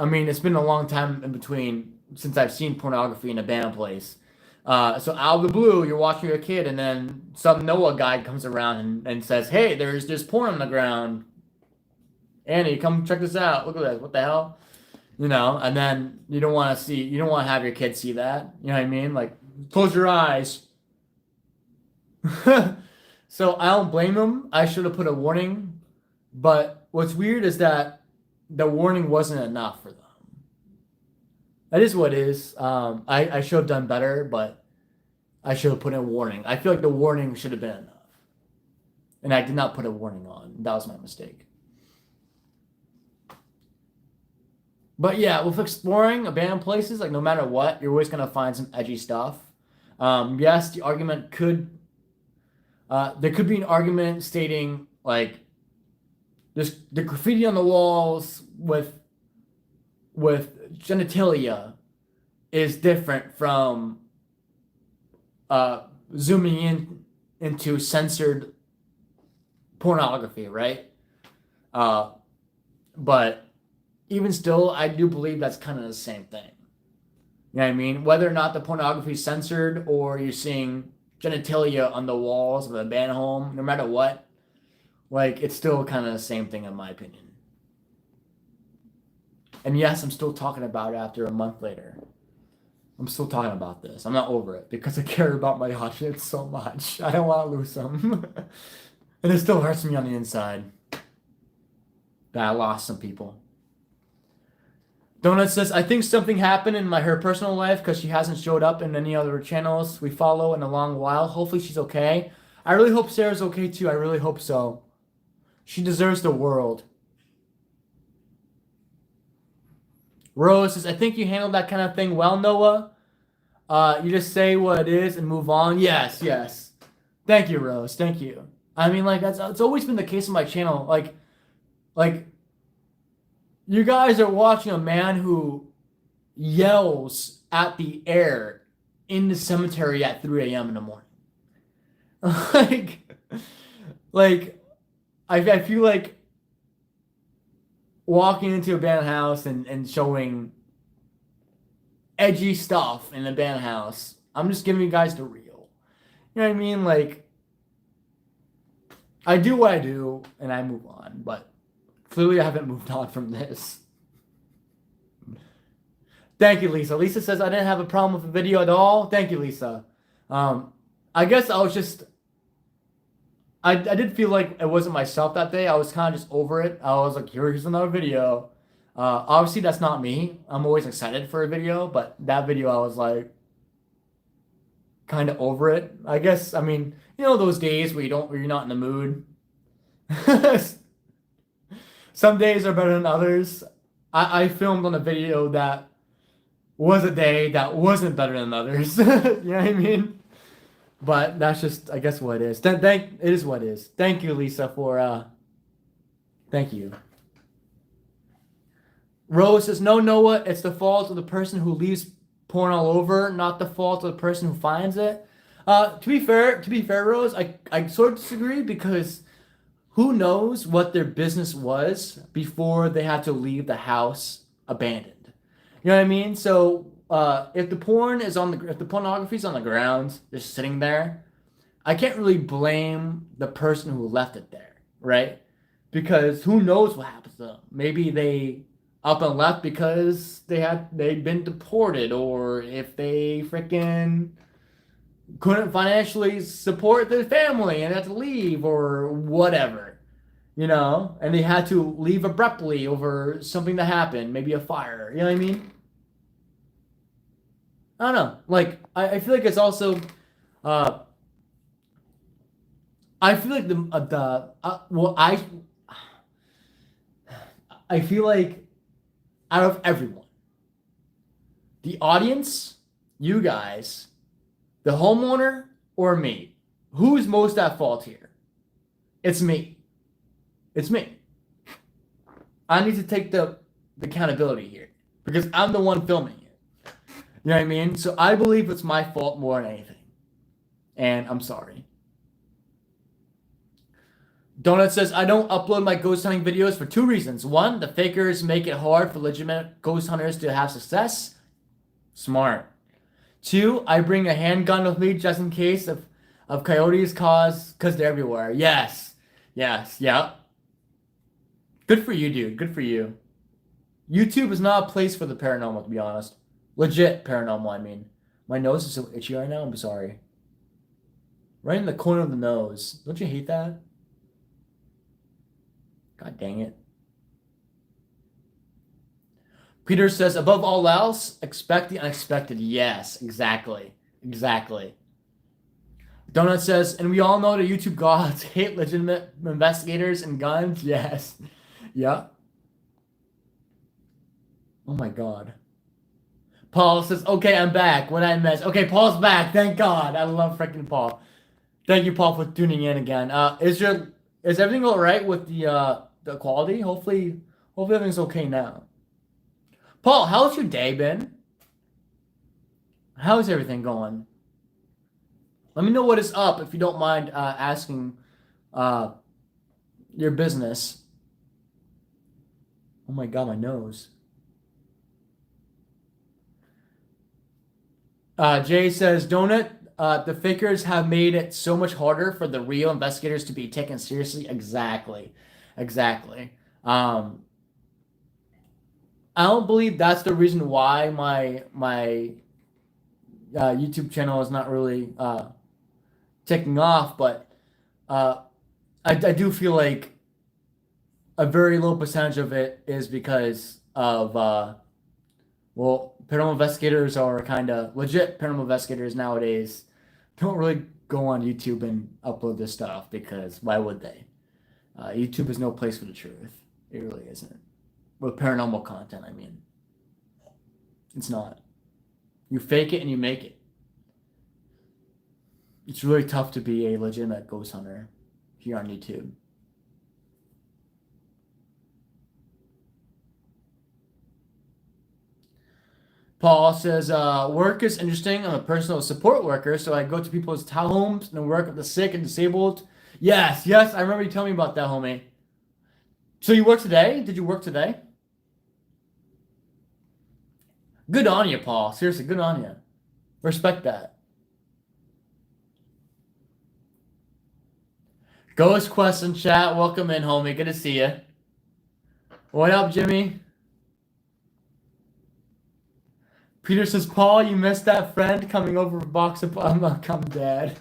mean, it's been a long time in between since I've seen pornography in a band place. So out of the blue, you're watching your kid, and then some Noah guy comes around and says, "Hey, there's this porn on the ground. Annie, come check this out. Look at this. What the hell?" You know, and then you don't want to have your kids see that. You know what I mean? Like, close your eyes. So I don't blame them. I should have put a warning. But what's weird is that the warning wasn't enough for them. That is what it is. I should have done better, but I should have put in a warning. I feel like the warning should have been enough. And I did not put a warning on. That was my mistake. But yeah, with exploring abandoned places, like no matter what, you're always gonna find some edgy stuff. Yes, the argument could there could be an argument stating like this the graffiti on the walls with genitalia is different from zooming in into censored pornography, right? But even still, I do believe that's kind of the same thing. You know what I mean? Whether or not the pornography is censored or you're seeing genitalia on the walls of a band home, no matter what, like it's still kind of the same thing in my opinion. And yes, I'm still talking about it after a month later. I'm still talking about this. I'm not over it because I care about my audience so much. I don't want to lose them. And it still hurts me on the inside that I lost some people. Donut says, I think something happened in her personal life because she hasn't showed up in any other channels we follow in a long while. Hopefully she's okay. I really hope Sarah's okay too. I really hope so. She deserves the world. Rose says, I think you handled that kind of thing well, Noah. You just say what it is and move on. Yes, yes. Thank you, Rose. Thank you. I mean, like, it's always been the case on my channel. Like, you guys are watching a man who yells at the air in the cemetery at 3 a.m. in the morning. I feel like walking into a band house and showing edgy stuff in the band house. I'm just giving you guys the real. You know what I mean? Like, I do what I do and I move on, but clearly I haven't moved on from this. Thank you, Lisa. Lisa says I didn't have a problem with the video at all. Thank you, Lisa. I guess I was just I did feel like it wasn't myself that day. I was kind of just over it. I was like, here's another video. Obviously, that's not me. I'm always excited for a video, but that video I was like kind of over it. I guess. I mean, those days where you're not in the mood. Some days are better than others. I filmed on a video that was a day that wasn't better than others. You know what I mean? But that's just, I guess, what it is. It is what it is. Thank you, Lisa, for thank you. Rose says, no, Noah, it's the fault of the person who leaves porn all over, not the fault of the person who finds it. To be fair, Rose, I sort of disagree because who knows what their business was before they had to leave the house abandoned. You know what I mean? So if the pornography is on the ground, just sitting there, I can't really blame the person who left it there, right? Because who knows what happens to them? Maybe they up and left because they'd been deported, or if they freaking couldn't financially support their family and had to leave, or whatever, and they had to leave abruptly over something that happened, maybe a fire. You know what I mean? I don't know. Like, I feel like it's also, I feel like I feel like out of everyone, the audience, you guys, the homeowner, or me, who's most at fault here? It's me. It's me. I need to take the accountability here because I'm the one filming it. You know what I mean? So I believe it's my fault more than anything. And I'm sorry. Donut says, I don't upload my ghost hunting videos for 2 reasons. 1, the fakers make it hard for legitimate ghost hunters to have success. Smart. 2, I bring a handgun with me just in case of coyotes because they're everywhere. Yes. Yep. Good for you, dude. Good for you. YouTube is not a place for the paranormal, to be honest. Legit paranormal, I mean. My nose is so itchy right now. I'm sorry. Right in the corner of the nose. Don't you hate that? God dang it. Peter says, above all else, expect the unexpected. Yes, exactly. Donut says, and we all know the YouTube gods hate legitimate investigators and guns. Yes. Yeah. Oh my God. Paul says, okay, I'm back. What I missed. Okay, Paul's back. Thank God. I love freaking Paul. Thank you, Paul, for tuning in again. Is everything all right with the quality? Hopefully everything's okay now. Paul, how's your day been? How's everything going? Let me know what is up if you don't mind asking your business. Oh my God, my nose. Jay says, Donut, the fakers have made it so much harder for the real investigators to be taken seriously. Exactly. I don't believe that's the reason why my YouTube channel is not really taking off, but I do feel like a very low percentage of it is because of paranormal investigators are kind of legit. Paranormal investigators nowadays don't really go on YouTube and upload this stuff because why would they? YouTube is no place for the truth. It really isn't. With paranormal content, I mean. It's not. You fake it and you make it. It's really tough to be a legitimate ghost hunter here on YouTube. Paul says, work is interesting. I'm a personal support worker, so I go to people's homes and work with the sick and disabled. Yes, I remember you telling me about that, homie. So you work today? Did you work today? Good on you, Paul. Seriously, good on you. Respect that. Ghost Quest in chat. Welcome in, homie. Good to see you. What up, Jimmy? Peter says, Paul, you missed that friend coming over for a box of... I'm dead.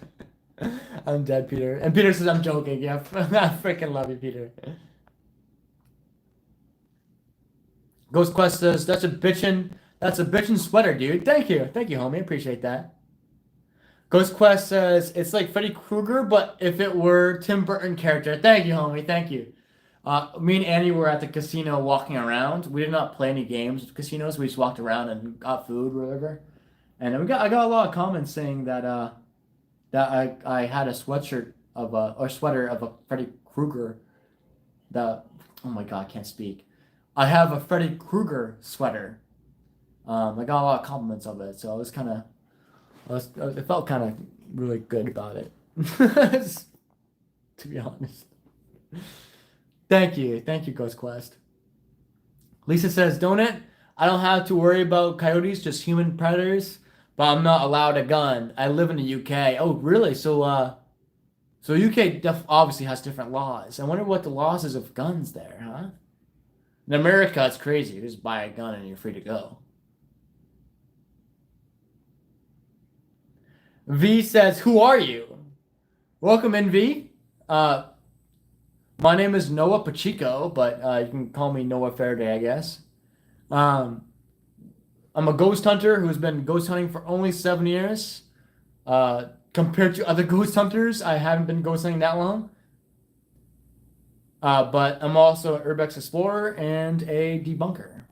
I'm dead, Peter. And Peter says, I'm joking. Yeah, I freaking love you, Peter. Ghost Quest says that's a bitchin' sweater, dude. Thank you, homie. Appreciate that. Ghost Quest says it's like Freddy Krueger, but if it were Tim Burton character. Thank you, homie. Thank you. Me and Annie were at the casino walking around. We did not play any games at casinos. We just walked around and got food, or whatever. And I got a lot of comments saying that I had a sweatshirt of a or sweater of a Freddy Krueger. The Oh my god, I can't speak. I have a Freddy Krueger sweater. I got a lot of compliments of it, so I was kind of, it felt kind of really good about it, to be honest. Thank you, Ghost Quest. Lisa says, "Don't it? I don't have to worry about coyotes, just human predators, but I'm not allowed a gun. I live in the UK." Oh, really? So UK obviously has different laws. I wonder what the laws is of guns there, huh? In America, it's crazy. You just buy a gun and you're free to go. V says, "Who are you?" Welcome in, V. My name is Noah Pacheco, but you can call me Noah Faraday, I guess. I'm a ghost hunter who's been ghost hunting for only 7 years. Compared to other ghost hunters, I haven't been ghost hunting that long. But I'm also an Urbex explorer and a debunker.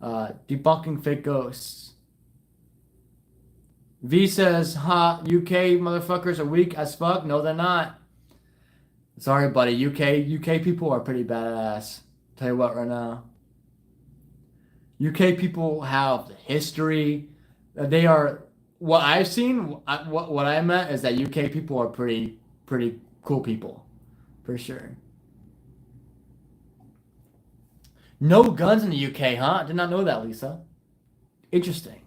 Debunking fake ghosts. V says, "Ha, UK motherfuckers are weak as fuck." No, they're not. Sorry, buddy. UK people are pretty badass. Tell you what, right now. UK people have the history. They are what I've seen. What I meant is that UK people are pretty cool people, for sure. No guns in the UK, huh? I did not know that, Lisa. Interesting.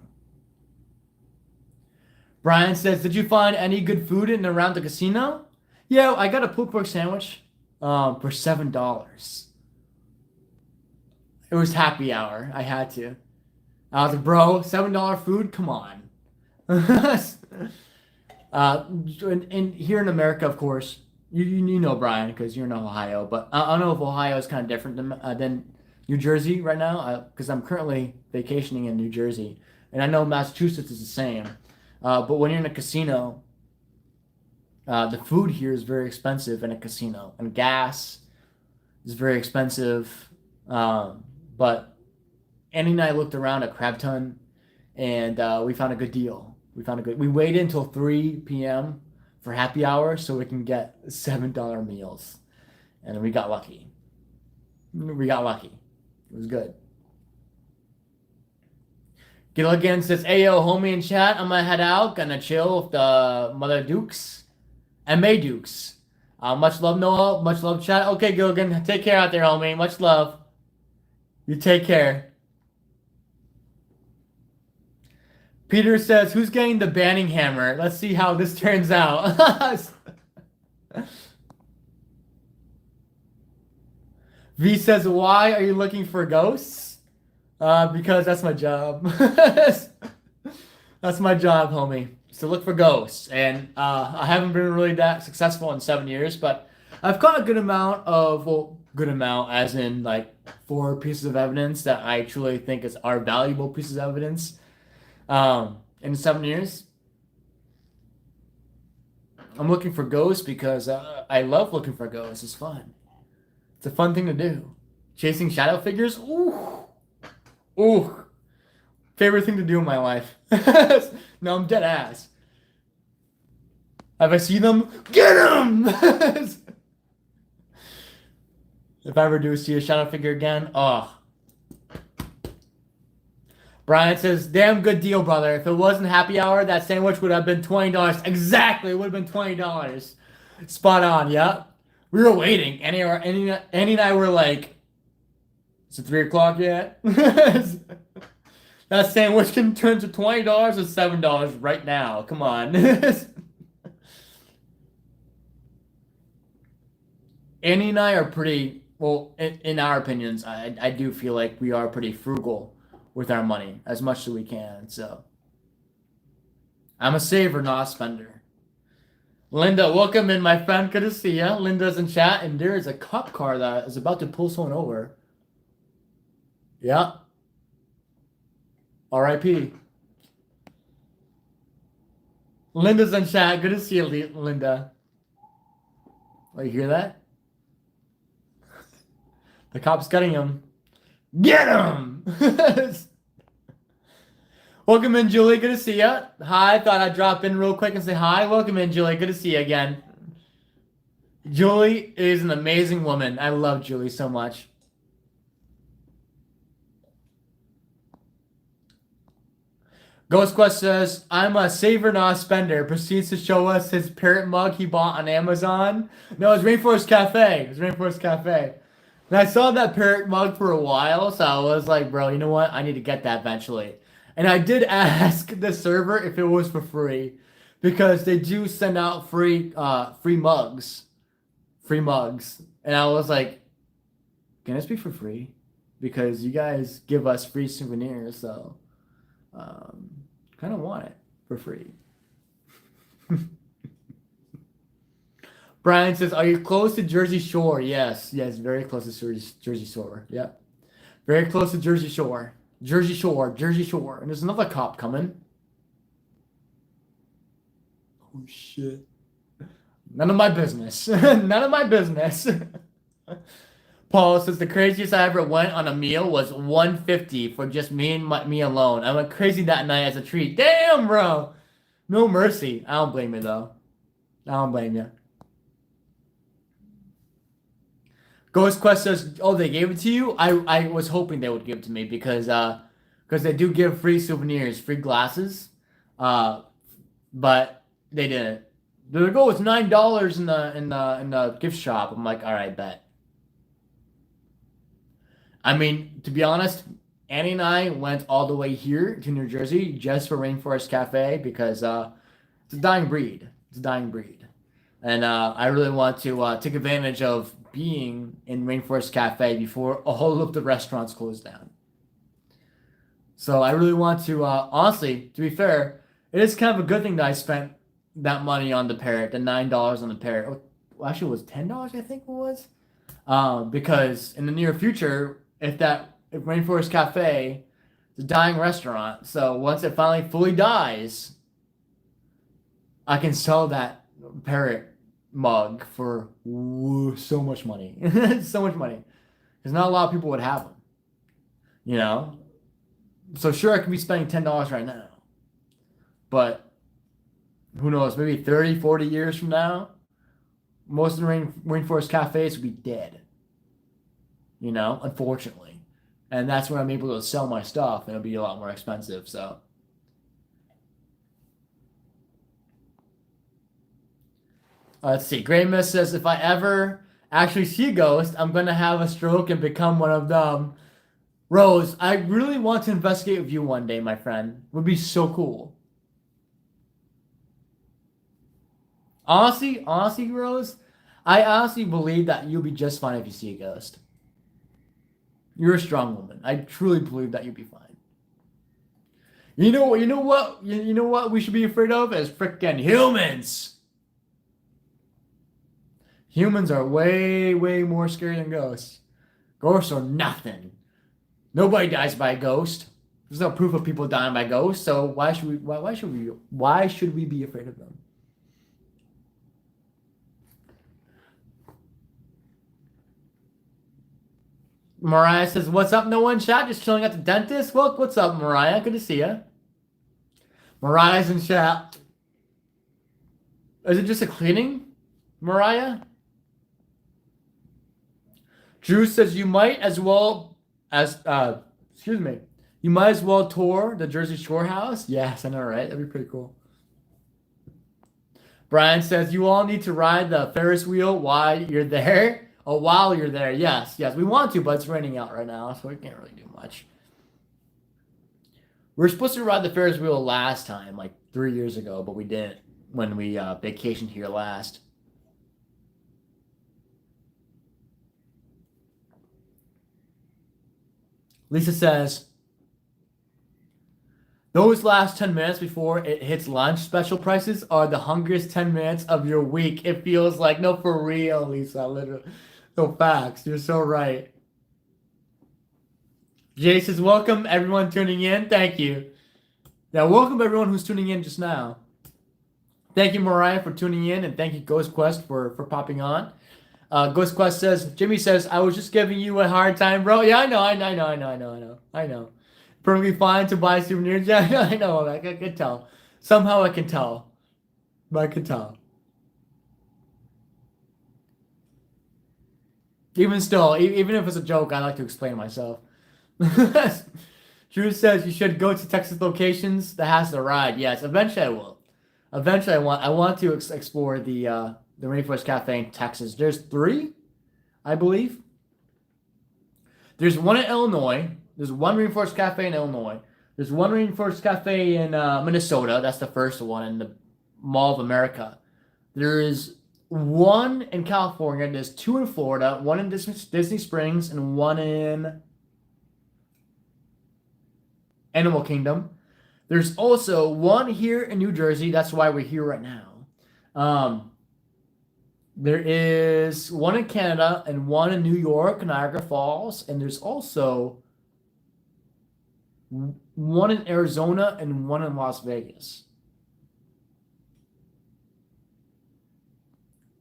Brian says, "Did you find any good food in and around the casino?" Yeah, I got a pulled pork sandwich for $7. It was happy hour. I had to. I was like, bro, $7 food? Come on. And here in America, of course, you know Brian because you're in Ohio, but I don't know if Ohio is kind of different than New Jersey right now because I'm currently vacationing in New Jersey, and I know Massachusetts is the same. But when you're in a casino, the food here is very expensive in a casino, and gas is very expensive. But Annie and I looked around at Crab Ton, and we found a good deal. We waited until 3 p.m. for happy hour so we can get $7 meals, and we got lucky. It was good. Gilligan says, "Ayo, homie in chat, I'm gonna head out, gonna chill with the Mother Dukes and May Dukes. Much love, Noah. Much love, chat." Okay, Gilligan, take care out there, homie. Much love. You take care. Peter says, "Who's getting the banning hammer? Let's see how this turns out." V says, "Why are you looking for ghosts?" Because that's my job. That's my job, homie. Is to look for ghosts. And I haven't been really that successful in 7 years, but I've caught a good amount as in like 4 pieces of evidence that I truly think are valuable pieces of evidence. In 7 years. I'm looking for ghosts because I love looking for ghosts. It's fun. It's a fun thing to do. Chasing shadow figures? Ooh. Ooh. Favorite thing to do in my life. No, I'm dead ass. If I see them, get them! If I ever do see a shadow figure again, oh. Brian says, "Damn good deal, brother. If it wasn't happy hour, that sandwich would have been $20. Exactly, it would have been $20. Spot on, yeah. We were waiting. Annie and I were like, is it 3 o'clock yet? That sandwich can turn to $20 or $7 right now. Come on." Annie and I are pretty, well, in our opinions, I do feel like we are pretty frugal with our money as much as we can. So I'm a saver, not a spender. Linda, welcome in, my friend. Good to see you. Linda's in chat, and there is a cop car that is about to pull someone over. Yeah. R.I.P. Linda's in chat. Good to see you, Linda. Oh, you hear that? The cop's getting him. Get him! Welcome in, Julie. Good to see you. Hi. Thought I'd drop in real quick and say hi. Welcome in, Julie. Good to see you again. Julie is an amazing woman. I love Julie so much. Ghost Quest says, I'm a saver, not a spender. Proceeds to show us his parrot mug he bought on Amazon. No, it's Rainforest Cafe. It's Rainforest Cafe. And I saw that parrot mug for a while, so I was like, bro, you know what? I need to get that eventually. And I did ask the server if it was for free, because they do send out free mugs. Free mugs. And I was like, can this be for free? Because you guys give us free souvenirs, so kind of want it for free. Brian says, are you close to Jersey Shore? Yes, very close to Jersey Shore. Yeah, very close to Jersey Shore. Jersey Shore, Jersey Shore. And there's another cop coming. Oh, shit. None of my business. None of my business. Paul says the craziest I ever went on a meal was $150 for just me alone. I went crazy that night as a treat. Damn, bro. No mercy. I don't blame you though. I don't blame you. Ghost Quest says, "Oh, they gave it to you." I was hoping they would give it to me because they do give free souvenirs, free glasses, but they didn't. They're like, "Oh, it's $9 in the gift shop." I'm like, "All right, bet." I mean, to be honest, Annie and I went all the way here to New Jersey just for Rainforest Cafe because it's a dying breed. It's a dying breed. And I really want to take advantage of being in Rainforest Cafe before all of the restaurants close down. So I really want to, honestly, to be fair, it is kind of a good thing that I spent that money on the parrot, the $9 on the parrot. Oh, actually, it was $10, I think it was. Because in the near future, if Rainforest Cafe is a dying restaurant, so once it finally fully dies, I can sell that parrot mug for so much money. So much money. Because not a lot of people would have them. You know? So sure, I could be spending $10 right now. But who knows, maybe 30, 40 years from now, most of the Rainforest Cafes will be dead. You know, unfortunately. And that's when I'm able to sell my stuff, and it'll be a lot more expensive, so. Let's see. Grey Mist says, if I ever actually see a ghost, I'm going to have a stroke and become one of them. Rose, I really want to investigate with you one day, my friend. It would be so cool. Honestly, Rose, I honestly believe that you'll be just fine if you see a ghost. You're a strong woman. I truly believe that you'll be fine. You know what we should be afraid of as freaking humans. Humans are way, way more scary than ghosts. Ghosts are nothing. Nobody dies by a ghost. There's no proof of people dying by ghosts, so why should we be afraid of them? Mariah says, what's up, no one chat? Just chilling at the dentist? Well, what's up, Mariah? Good to see you. Mariah's in chat. Is it just a cleaning, Mariah? Drew says, you might as well tour the Jersey Shore house. Yes, I know, right? That'd be pretty cool. Brian says, you all need to ride the Ferris wheel while you're there. Oh, while you're there. Yes, we want to, but it's raining out right now, so we can't really do much. We were supposed to ride the Ferris wheel last time, like 3 years ago, but we didn't when we vacationed here last. Lisa says, those last 10 minutes before it hits lunch special prices are the hungriest 10 minutes of your week. It feels like, no, for real, Lisa, literally. So facts. You're so right. Jay says, welcome everyone tuning in. Thank you. Yeah, welcome everyone who's tuning in just now. Thank you, Mariah, for tuning in, and thank you, Ghost Quest, for popping on. Ghost Quest says, Jimmy says, I was just giving you a hard time, bro. Yeah, I know. Perfectly fine to buy souvenirs. Yeah, I know. I can tell. Somehow I can tell. I can tell. Even still, even if it's a joke, I like to explain myself. Drew says you should go to Texas locations that has the ride. Yes, eventually I will. Eventually I want to explore the Rainforest Cafe in Texas. There's 3, I believe. There's one in Illinois. There's one Rainforest Cafe in Illinois. There's one Rainforest Cafe in Minnesota. That's the first one in the Mall of America. There is one in California. There's 2 in Florida. One in Disney Springs and one in Animal Kingdom. There's also one here in New Jersey. That's why we're here right now. There is one in Canada and one in New York, Niagara Falls. And there's also one in Arizona and one in Las Vegas.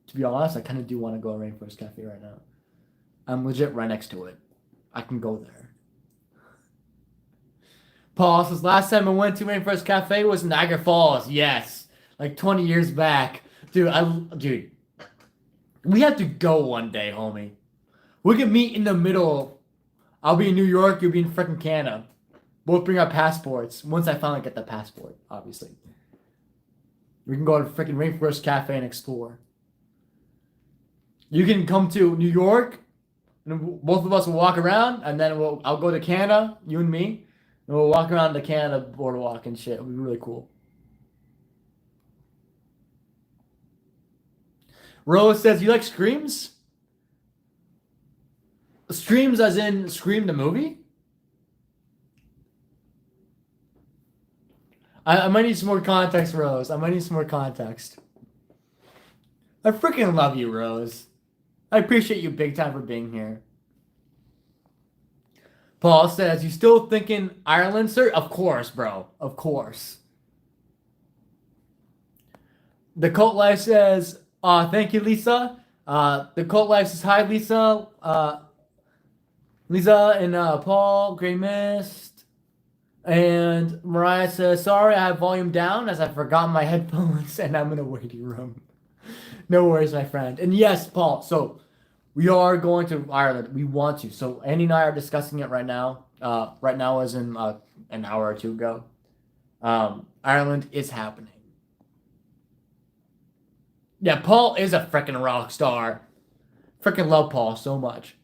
To be honest, I kind of do want to go to Rainforest Cafe right now. I'm legit right next to it. I can go there. Paul says, last time I went to Rainforest Cafe was Niagara Falls. Yes. Like 20 years back. Dude, we have to go one day, homie. We can meet in the middle. I'll be in New York, you'll be in freaking Canada. Both bring our passports. Once I finally get the passport, obviously. We can go to freaking Rainforest Cafe and explore. You can come to New York, and both of us will walk around, and then I'll go to Canada, you and me. And we'll walk around the Canada boardwalk and shit. It'll be really cool. Rose says, you like Screams? Screams as in Scream the movie? I might need some more context, Rose. I might need some more context. I freaking love you, Rose. I appreciate you big time for being here. Paul says, you still thinking Ireland, sir? Of course, bro. Of course. The Cult Life says, thank you, Lisa. The Cult Life says, hi, Lisa. Lisa and Paul, Grey Mist. And Mariah says, sorry, I have volume down as I forgot my headphones and I'm in a waiting room. No worries, my friend. And yes, Paul, so we are going to Ireland. We want to. So Andy and I are discussing it right now. Right now as in an hour or 2 ago. Ireland is happening. Yeah, Paul is a freaking rock star. Freaking love Paul so much.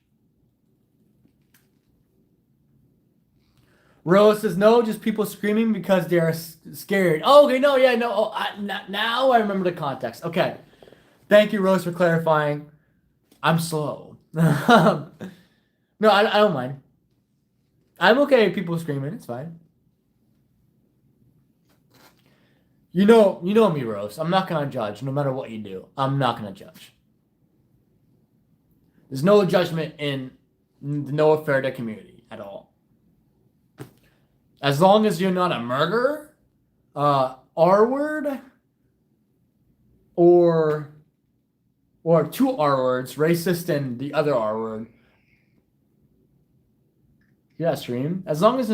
Rose says, no, just people screaming because they're scared. Oh, okay, no, yeah, no. Oh, now I remember the context. Okay. Thank you, Rose, for clarifying. I'm slow. No, I don't mind. I'm okay with people screaming. It's fine. You know me, Rose. I'm not going to judge no matter what you do. I'm not going to judge. There's no judgment in the Noah Faraday community at all. As long as you're not a murderer, R-word, or 2 R-words, racist and the other R-word. Yeah, stream. As long as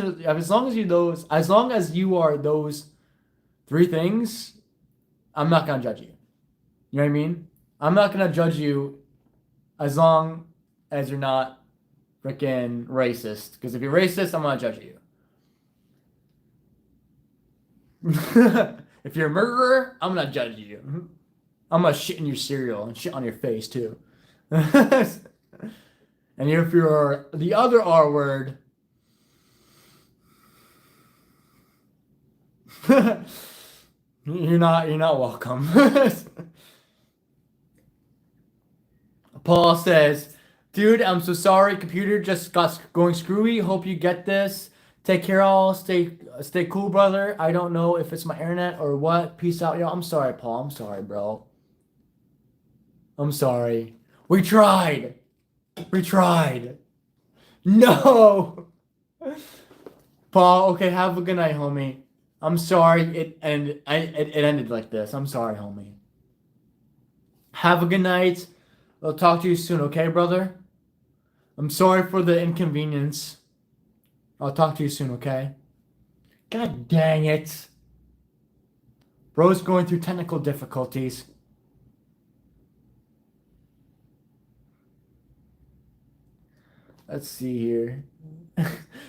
you are those 3 things, I'm not gonna judge you. You know what I mean? I'm not gonna judge you as long as you're not freaking racist. Because if you're racist, I'm gonna judge you. If you're a murderer, I'm gonna judge you. I'm gonna shit in your cereal and shit on your face too. And if you're the other R word, you're not welcome. Paul says, dude, I'm so sorry. Computer just got going screwy. Hope you get this. Take care, all. Stay cool, brother. I don't know if it's my internet or what. Peace out, y'all. I'm sorry, Paul. I'm sorry, bro. I'm sorry. We tried. No. Paul, okay, have a good night, homie. I'm sorry it ended like this. I'm sorry, homie. Have a good night. I'll talk to you soon, okay, brother? I'm sorry for the inconvenience. I'll talk to you soon, okay? God dang it. Bro's going through technical difficulties. Let's see here.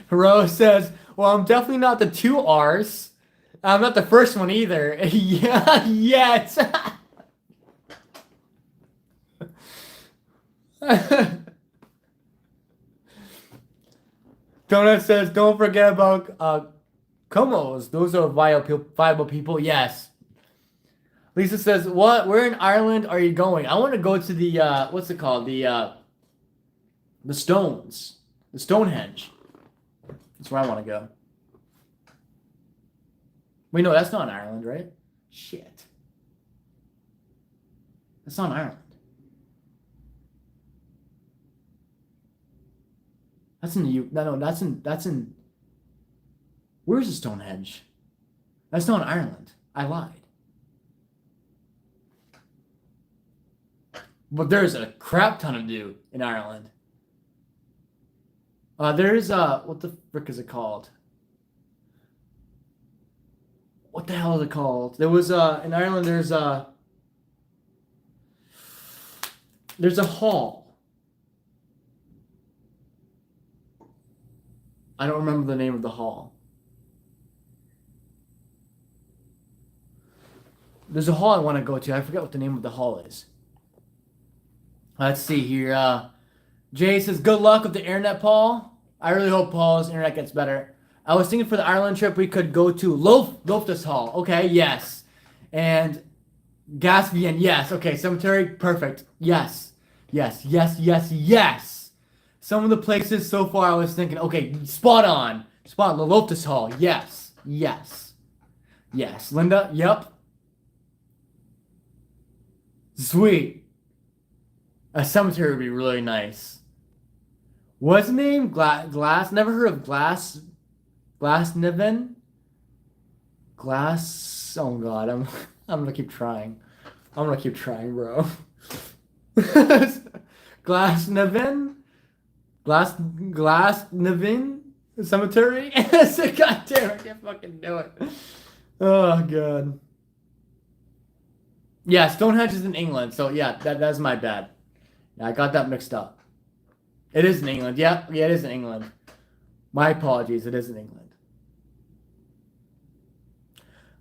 Hero says, well, I'm definitely not the two R's. I'm not the first one either. Yeah, yet. Donut says, don't forget about Comos. Those are viable people. Yes. Lisa says, what? Where in Ireland are you going? I want to go to the, what's it called? The Stones. The Stonehenge. That's where I want to go. Wait, no, that's not in Ireland, right? Shit. That's not in Ireland. That's in the U. No, that's in. Where's the Stonehenge? That's not in Ireland. I lied. But there's a crap ton of do in Ireland. There's what the frick is it called? What the hell is it called? There was in Ireland there's a hall. I don't remember the name of the hall. There's a hall I want to go to. I forget what the name of the hall is. Let's see here. Jay says, good luck with the internet, Paul. I really hope Paul's internet gets better. I was thinking for the Ireland trip, we could go to Loftus Hall. Okay, yes. And Gaspian, yes. Okay, cemetery, perfect. Yes. Yes, yes, yes, yes. Some of the places so far I was thinking, okay, spot on. Spot on. Loftus Hall, yes. Yes. Yes. Linda, yep. Sweet. A cemetery would be really nice. What's the name? Glass? Never heard of Glasnevin? Glass. Oh God, I'm gonna keep trying. I'm gonna keep trying, bro. Glasnevin? Glasnevin Cemetery? God damn, I can't fucking do it. Oh God. Yeah, Stonehenge is in England, so yeah, that's my bad. Yeah, I got that mixed up. It is in England. Yeah, it is in England. My apologies. It is in England.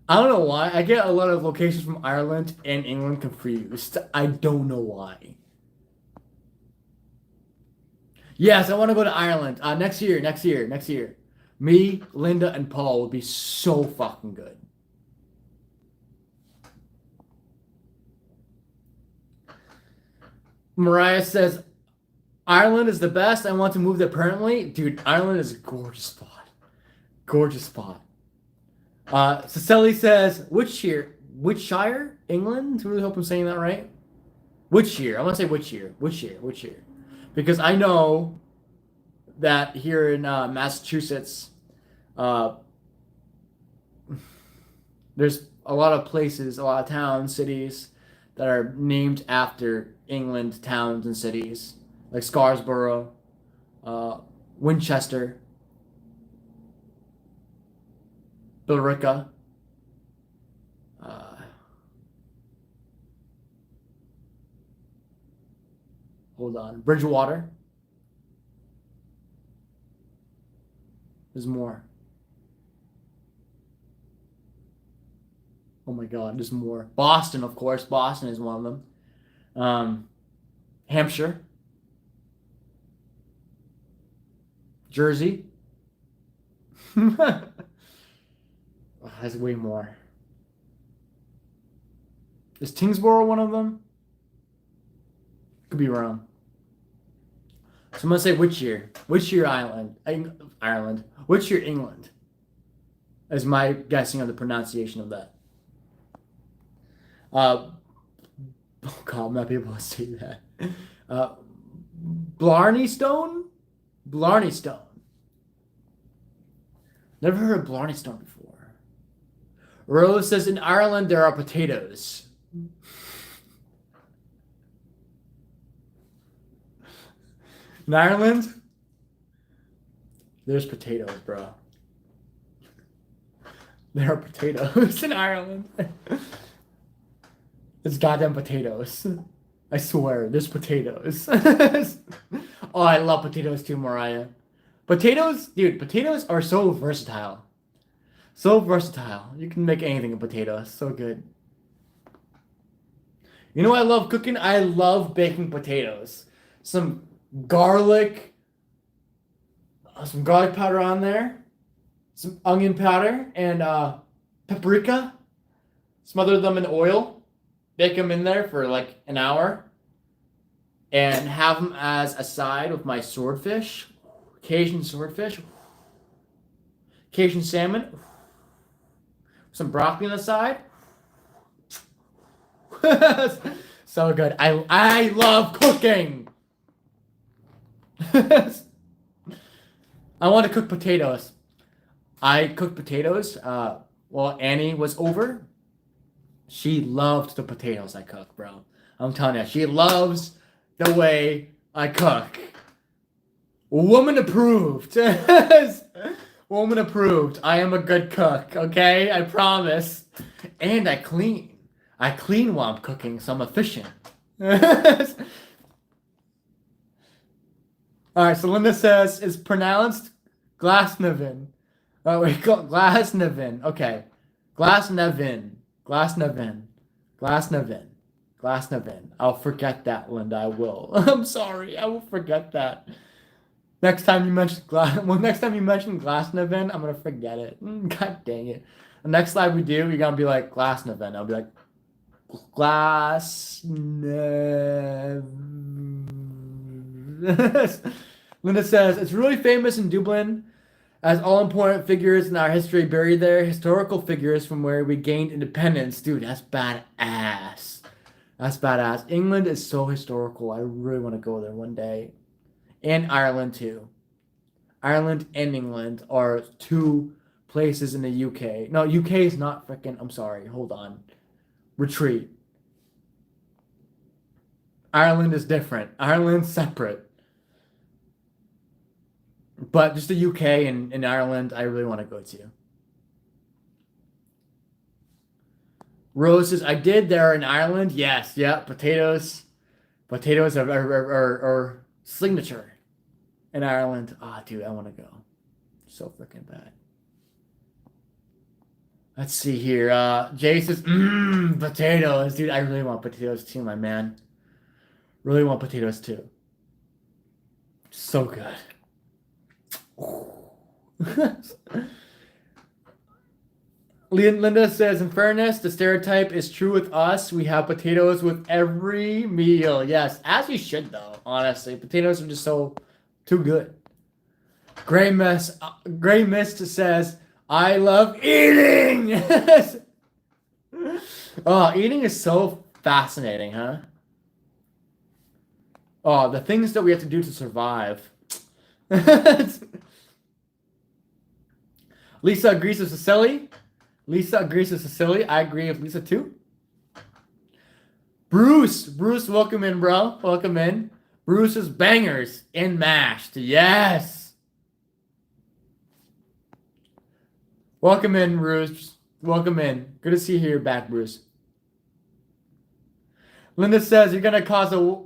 I don't know why. I get a lot of locations from Ireland and England confused. I don't know why. Yes, I want to go to Ireland. Next year. Me, Linda, and Paul would be so fucking good. Mariah says, Ireland is the best. I want to move there permanently. Dude, Ireland is a gorgeous spot. Gorgeous spot. Cecily says, which Shire? England? I really hope I'm saying that right. Which year? I want to say which year. Because I know that here in Massachusetts, there's a lot of places, a lot of towns, cities that are named after England towns and cities. Like Scarsborough, Winchester, Billerica, hold on, Bridgewater. There's more. Oh my God, there's more. Boston, of course. Boston is one of them. Hampshire. Jersey. Oh, that's way more. Is Tingsboro one of them? Could be wrong. So I'm gonna say which year? Which year Ireland? Which year England? Is my guessing of the pronunciation of that. Oh God, I'm not be able to say that. Blarney Stone. Never heard of Blarney Stone before. Rose says, in Ireland, there are potatoes. In Ireland, there's potatoes, bro. There are potatoes in Ireland. It's goddamn potatoes. I swear, there's potatoes. Oh, I love potatoes too, Mariah. Potatoes, dude, potatoes are so versatile. So versatile. You can make anything with potatoes. So good. You know what I love cooking? I love baking potatoes. Some garlic, some garlic powder on there, some onion powder, and paprika. Smother them in oil, bake them in there for like an hour, and have them as a side with my swordfish, Cajun swordfish, Cajun salmon, some broccoli on the side. So good. I love cooking. I want to cook potatoes. I cooked potatoes while Annie was over. She loved the potatoes I cook, bro. I'm telling you, she loves the way I cook. Woman approved. Woman approved. I am a good cook, okay? I promise. And I clean. I clean while I'm cooking, so I'm efficient. Alright, so Linda says, it's pronounced Glasnevin. Oh, wait, Glasnevin. Okay. Glasnevin. Glasnevin. Glasnevin. Glasnevin. I'll forget that, Linda. I will. I'm sorry. I will forget that. Next time you mention Glasnevin, I'm gonna forget it. God dang it. The next live we do, you're gonna be like Glasnevin. I'll be like Glasnevin. Linda says it's really famous in Dublin, as all important figures in our history buried there, historical figures from where we gained independence. Dude, that's badass. That's badass. England is so historical. I really want to go there one day. And Ireland, too. Ireland and England are two places in the UK. No, UK is not freaking... I'm sorry. Hold on. Retreat. Ireland is different. Ireland's separate. But just the UK and Ireland, I really want to go to. Rose says, I did there in Ireland. Yes, yeah, potatoes. Potatoes are signature in Ireland. Ah, dude, I want to go. So freaking bad. Let's see here. Jay says, potatoes. Dude, I really want potatoes too, my man. Really want potatoes too. So good. Linda says, in fairness, the stereotype is true with us. We have potatoes with every meal. Yes, as you should, though, honestly. Potatoes are just so too good. Gray Mist says, I love eating. Oh, eating is so fascinating, huh? Oh, the things that we have to do to survive. Lisa agrees with Cecily. I agree with Lisa too. Bruce, welcome in, bro. Welcome in. Bruce's bangers and mashed. Yes. Welcome in, Bruce. Welcome in. Good to see you here back, Bruce. Linda says you're gonna cause a...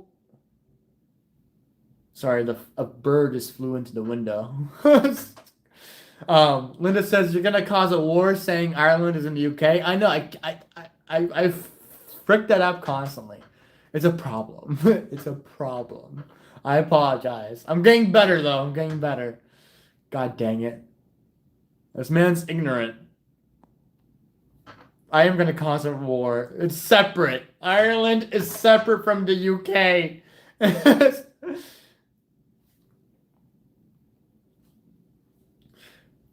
Sorry, a bird just flew into the window. Linda says you're gonna cause a war saying Ireland is in the UK. I know. I frick that up constantly. It's a problem. It's a problem. I apologize. I'm getting better though. I'm getting better. God dang it. This man's ignorant. I am gonna cause a war. It's separate. Ireland is separate from the UK.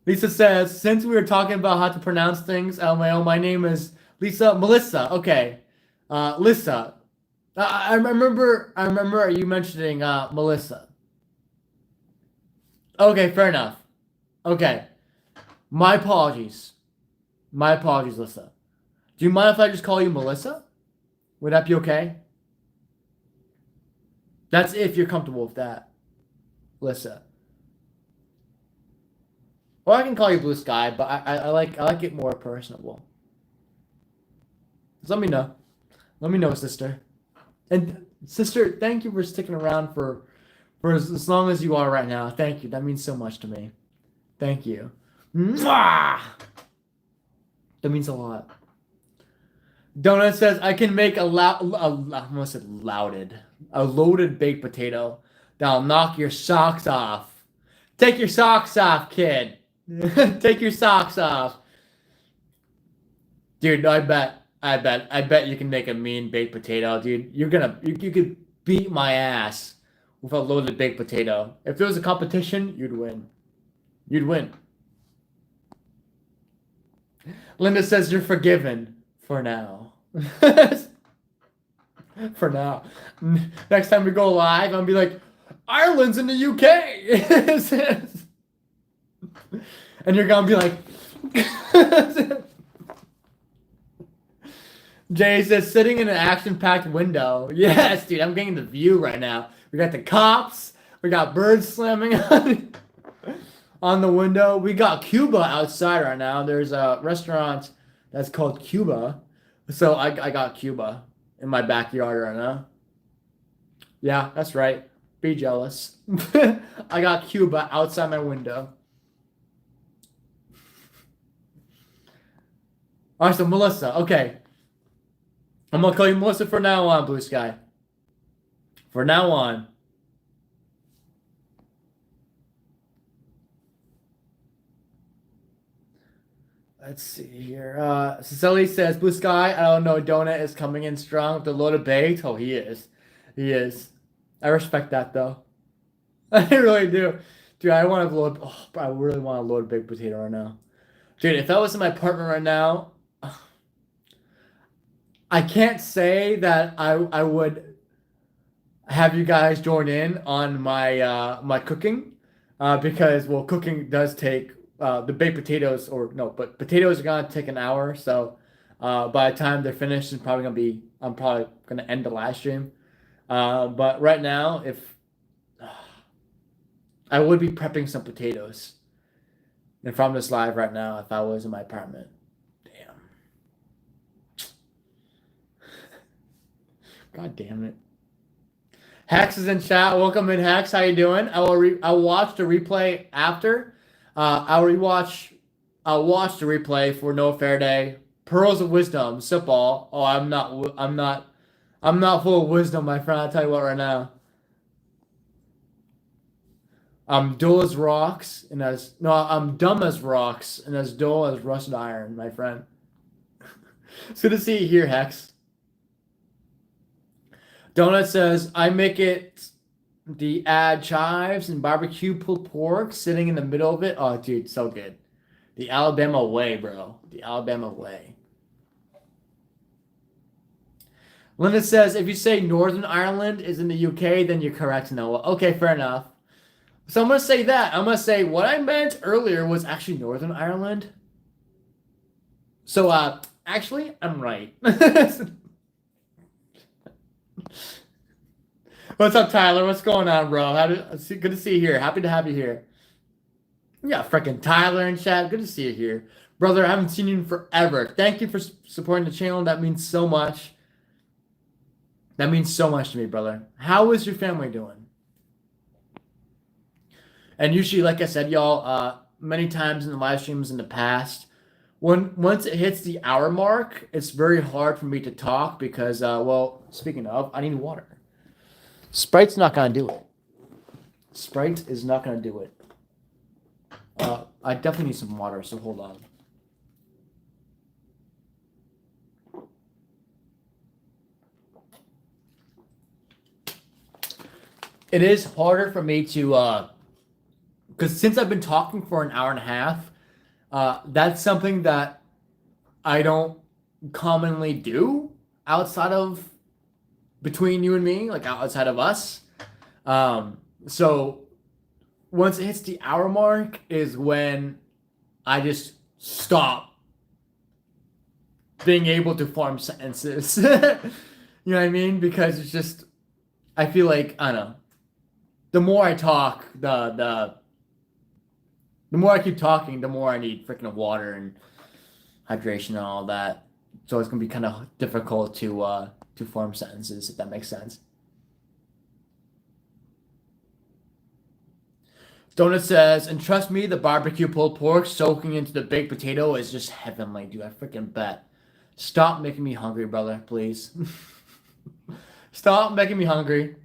Lisa says, since we were talking about how to pronounce things, my name is Melissa. Okay. Lissa. I remember you mentioning Melissa. Okay, fair enough. Okay. My apologies. My apologies, Lissa. Do you mind if I just call you Melissa? Would that be okay? That's if you're comfortable with that, Lissa. Or I can call you Blue Sky, but I like it more personable. Just let me know. Let me know, sister. And sister, thank you for sticking around for as long as you are right now. Thank you. That means so much to me. Thank you. Mwah! That means a lot. Donut says I can make I almost said loaded. A loaded baked potato that'll knock your socks off. Take your socks off, kid. Take your socks off. Dude, I bet you can make a mean baked potato, dude. You could beat my ass with a loaded baked potato. If there was a competition, you'd win. You'd win. Linda says you're forgiven for now. For now. Next time we go live, I'll be like, Ireland's in the UK. And you're gonna be like, Jay says, sitting in an action-packed window. Yes, dude, I'm getting the view right now. We got the cops. We got birds slamming on the window. We got Cuba outside right now. There's a restaurant that's called Cuba. So I got Cuba in my backyard right now. Yeah, that's right. Be jealous. I got Cuba outside my window. All right, so Melissa. Okay. I'm going to call you Melissa from now on, Blue Sky. For now on. Let's see here. Cecily says, Blue Sky, I don't know, Donut is coming in strong with the loaded baked. Oh, he is. He is. I respect that, though. I really do. Dude, I really want a loaded baked potato right now. Dude, if I was in my apartment right now, I can't say that I would have you guys join in on my my cooking because, well, cooking does take the baked potatoes, but potatoes are gonna take an hour. So by the time they're finished, I'm probably gonna end the live stream. But right now, if I would be prepping some potatoes, and from this live right now, if I was in my apartment, damn, god damn it. Hex is in chat. Welcome in, Hex. How you doing? I'll watch the replay after. I'll watch the replay for No Faraday. Pearls of Wisdom, Sipal. Oh, I'm not full of wisdom, my friend. I'll tell you what right now. I'm dull as rocks I'm dumb as rocks and as dull as rusted iron, my friend. It's good to see you here, Hex. Donut says, I make it the add chives and barbecue pulled pork sitting in the middle of it. Oh, dude, so good. The Alabama way, bro. The Alabama way. Linda says, if you say Northern Ireland is in the UK, then you're correct, Noah. Okay, fair enough. So I'm going to say that. I'm going to say what I meant earlier was actually Northern Ireland. So, actually, I'm right. What's up, Tyler? What's going on, bro? Good to see you here. Happy to have you here. Yeah, freaking Tyler in chat. Good to see you here. Brother, I haven't seen you in forever. Thank you for supporting the channel. That means so much. That means so much to me, brother. How is your family doing? And usually, like I said, y'all, many times in the live streams in the past, once it hits the hour mark, it's very hard for me to talk because, well, speaking of, I need water. Sprite's not going to do it. Sprite is not going to do it. I definitely need some water, so hold on. It is harder for me to, because since I've been talking for an hour and a half, that's something that I don't commonly do outside of between you and me, like outside of us. So once it hits the hour mark is when I just stop being able to form sentences. You know what I mean? Because it's just, I feel like, I don't know. The more I talk, the more I keep talking, the more I need freaking water and hydration and all that. So it's gonna be kind of difficult to form sentences, if that makes sense. Donut says, and trust me, the barbecue pulled pork soaking into the baked potato is just heavenly, dude. I freaking bet. Stop making me hungry, brother, please. Stop making me hungry.